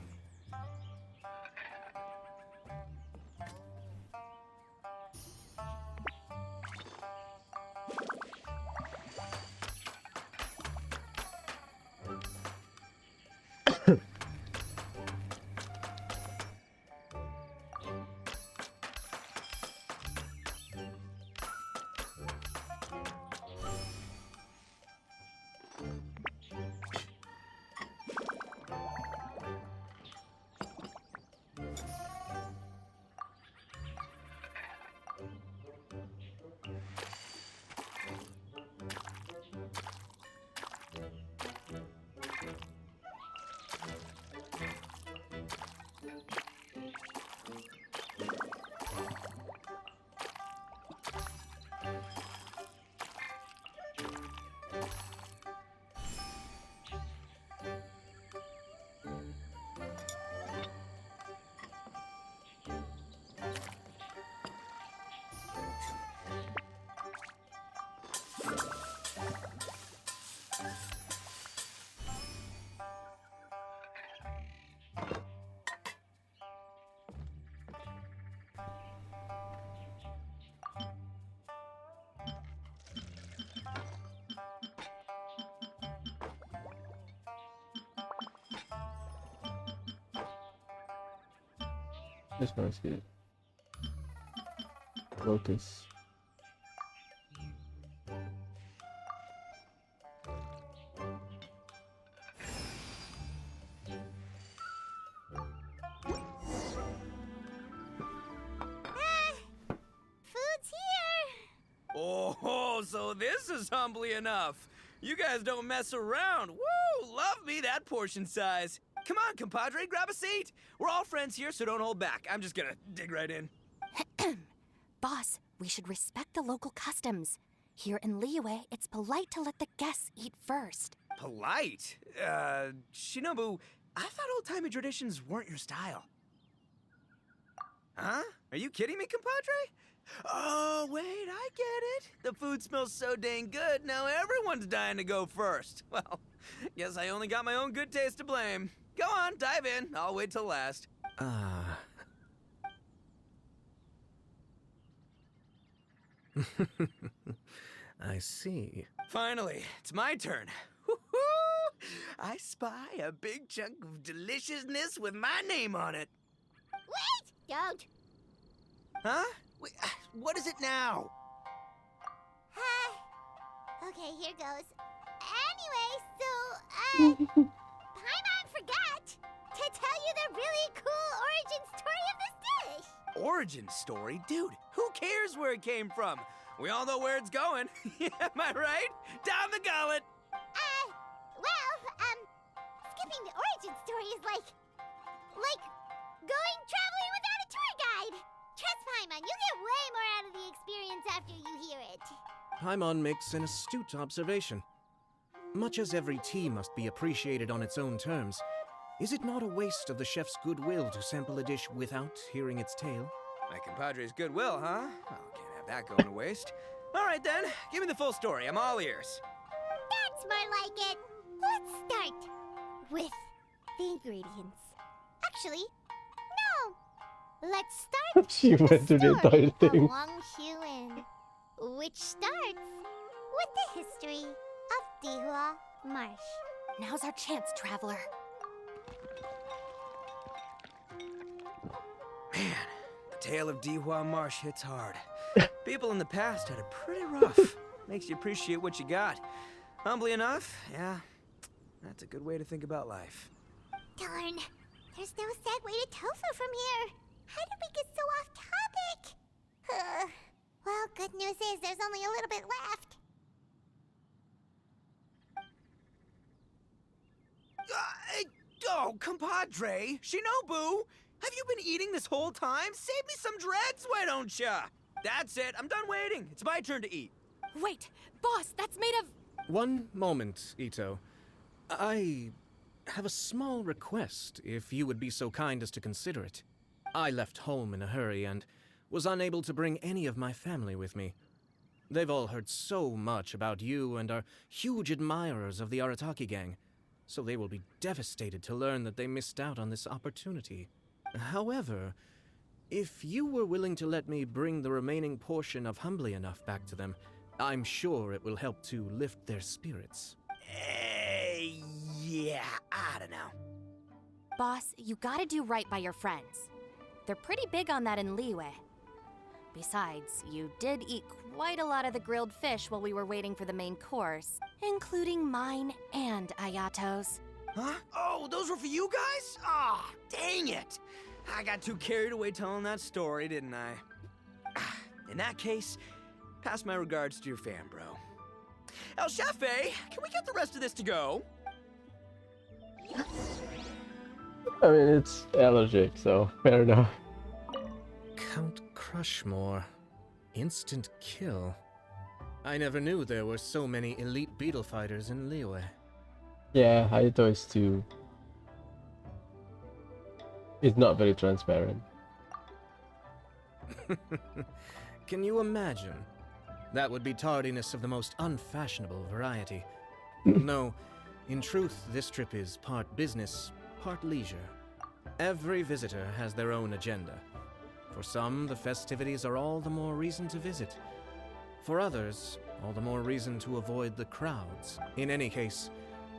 This one's good. Lotus. Food's here! Oh, so this is humbly enough. You guys don't mess around. Woo! Love me that portion size. Come on, compadre, grab a seat. We're all friends here, so don't hold back. I'm just gonna dig right in. Boss, we should respect the local customs. Here in Liyue, it's polite to let the guests eat first. Polite? Shinobu, I thought old-timey traditions weren't your style. Huh? Are you kidding me, compadre? Oh, wait, I get it. The food smells so dang good, now everyone's dying to go first. Well, guess I only got my own good taste to blame. Go on, dive in. I'll wait till last. Ah. I see. Finally, it's my turn. Woo-hoo! I spy a big chunk of deliciousness with my name on it. Wait! Don't! Huh? Wait, what is it now? Okay, here goes. Anyway, so, Paimon forgot to tell you the really cool origin story of this dish. Origin story? Dude, who cares where it came from? We all know where it's going. Am I right? Down the gullet! Skipping the origin story is like going traveling without a tour guide. Trust Paimon, you get way more out of the experience after you hear it. Paimon makes an astute observation. Much as every tea must be appreciated on its own terms, is it not a waste of the chef's goodwill to sample a dish without hearing its tale? My compadre's goodwill, huh? Well, can't have that going to waste. All right then, give me the full story. I'm all ears. That's more like it. Let's start with the ingredients. Actually, no. Let's start She with went through the story entire thing. of Wang Xuan, which starts with the history of Dihua Marsh. Now's our chance, traveler. Man, the tale of Dihua Marsh hits hard. People in the past had it pretty rough. Makes you appreciate what you got. Humbly enough, yeah, that's a good way to think about life. Darn, there's no segue to tofu from here. How did we get so off topic? Well, good news is there's only a little bit left. Oh, compadre, Shinobu, have you been eating this whole time? Save me some dreads, why don't ya? That's it, I'm done waiting. It's my turn to eat. Wait, boss, that's made of... One moment, Ito. I have a small request, if you would be so kind as to consider it. I left home in a hurry and was unable to bring any of my family with me. They've all heard so much about you and are huge admirers of the Arataki gang, so they will be devastated to learn that they missed out on this opportunity. However, if you were willing to let me bring the remaining portion of Humbly Enough back to them, I'm sure it will help to lift their spirits. Yeah, I don't know. Boss, you gotta do right by your friends. They're pretty big on that in Liyue. Besides, you did eat quite a lot of the grilled fish while we were waiting for the main course, including mine and Ayato's. Huh? Oh, those were for you guys? Ah, dang it! I got too carried away telling that story, didn't I? In that case, pass my regards to your fan, bro. El Chefe, can we get the rest of this to go? I mean, it's allergic, so fair enough. Count Crushmore. Instant kill. I never knew there were so many elite beetle fighters in Liyue. Yeah, Hayato is too... It's not very transparent. Can you imagine? That would be tardiness of the most unfashionable variety. No, in truth, this trip is part business, part leisure. Every visitor has their own agenda. For some, the festivities are all the more reason to visit. For others, all the more reason to avoid the crowds. In any case,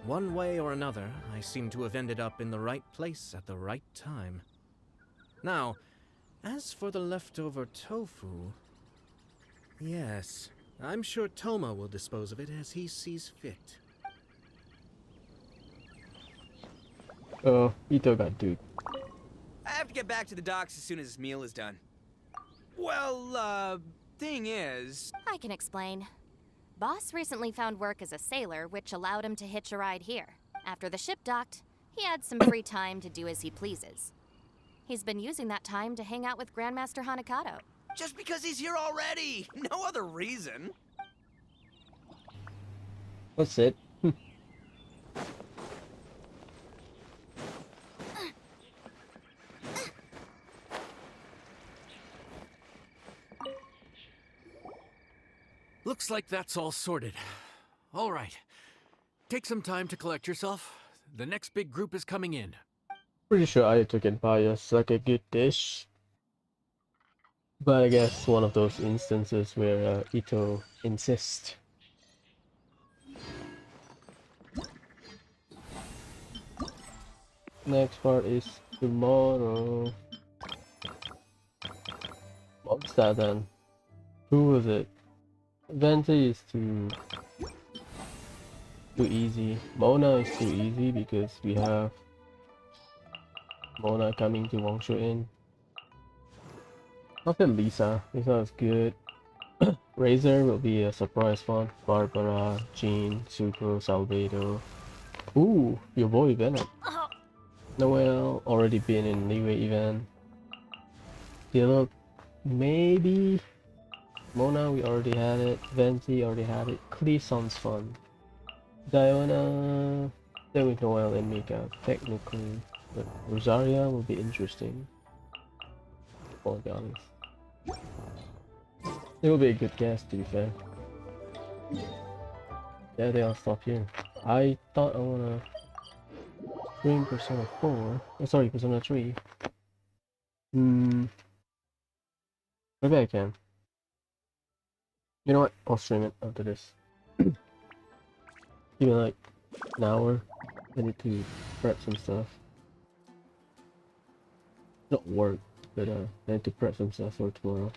one way or another, I seem to have ended up in the right place at the right time. Now, As for the leftover tofu, yes, I'm sure Toma will dispose of it as he sees fit. Oh, Ito got dude. I have to get back to the docks as soon as this meal is done. Well, thing is... I can explain. Boss recently found work as a sailor, which allowed him to hitch a ride here. After the ship docked, he had some free time to do as he pleases. He's been using that time to hang out with Grandmaster Hanakato. Just because he's here already! No other reason! That's it. Looks like that's all sorted. All right. Take some time to collect yourself. The next big group is coming in. Pretty sure Ayato can buy us like a good dish. But I guess one of those instances where Ito insists. Next part is tomorrow. What's that then? Who was it? Venti is too easy. Mona is too easy because we have Mona coming to Wangshu Inn. Not that Lisa. Lisa is good. Razor will be a surprise one. Barbara, Jean, Suko, Salvado. Ooh, your boy Venom. Noel already been in Leeway event. Philip, maybe. Mona, we already had it. Venti already had it. Clee sounds fun. Diona, then with Noel and Mika, technically. But Rosaria will be interesting. Oh, to be honest. It will be a good guess, to be fair. Yeah, they all stop here. I thought I wanna stream Persona 4. Oh, sorry, Persona 3. Maybe I can. You know what? I'll stream it after this. Even like an hour. I need to prep some stuff. Not work, but I need to prep some stuff for tomorrow.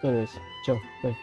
Anyways, ciao, bye.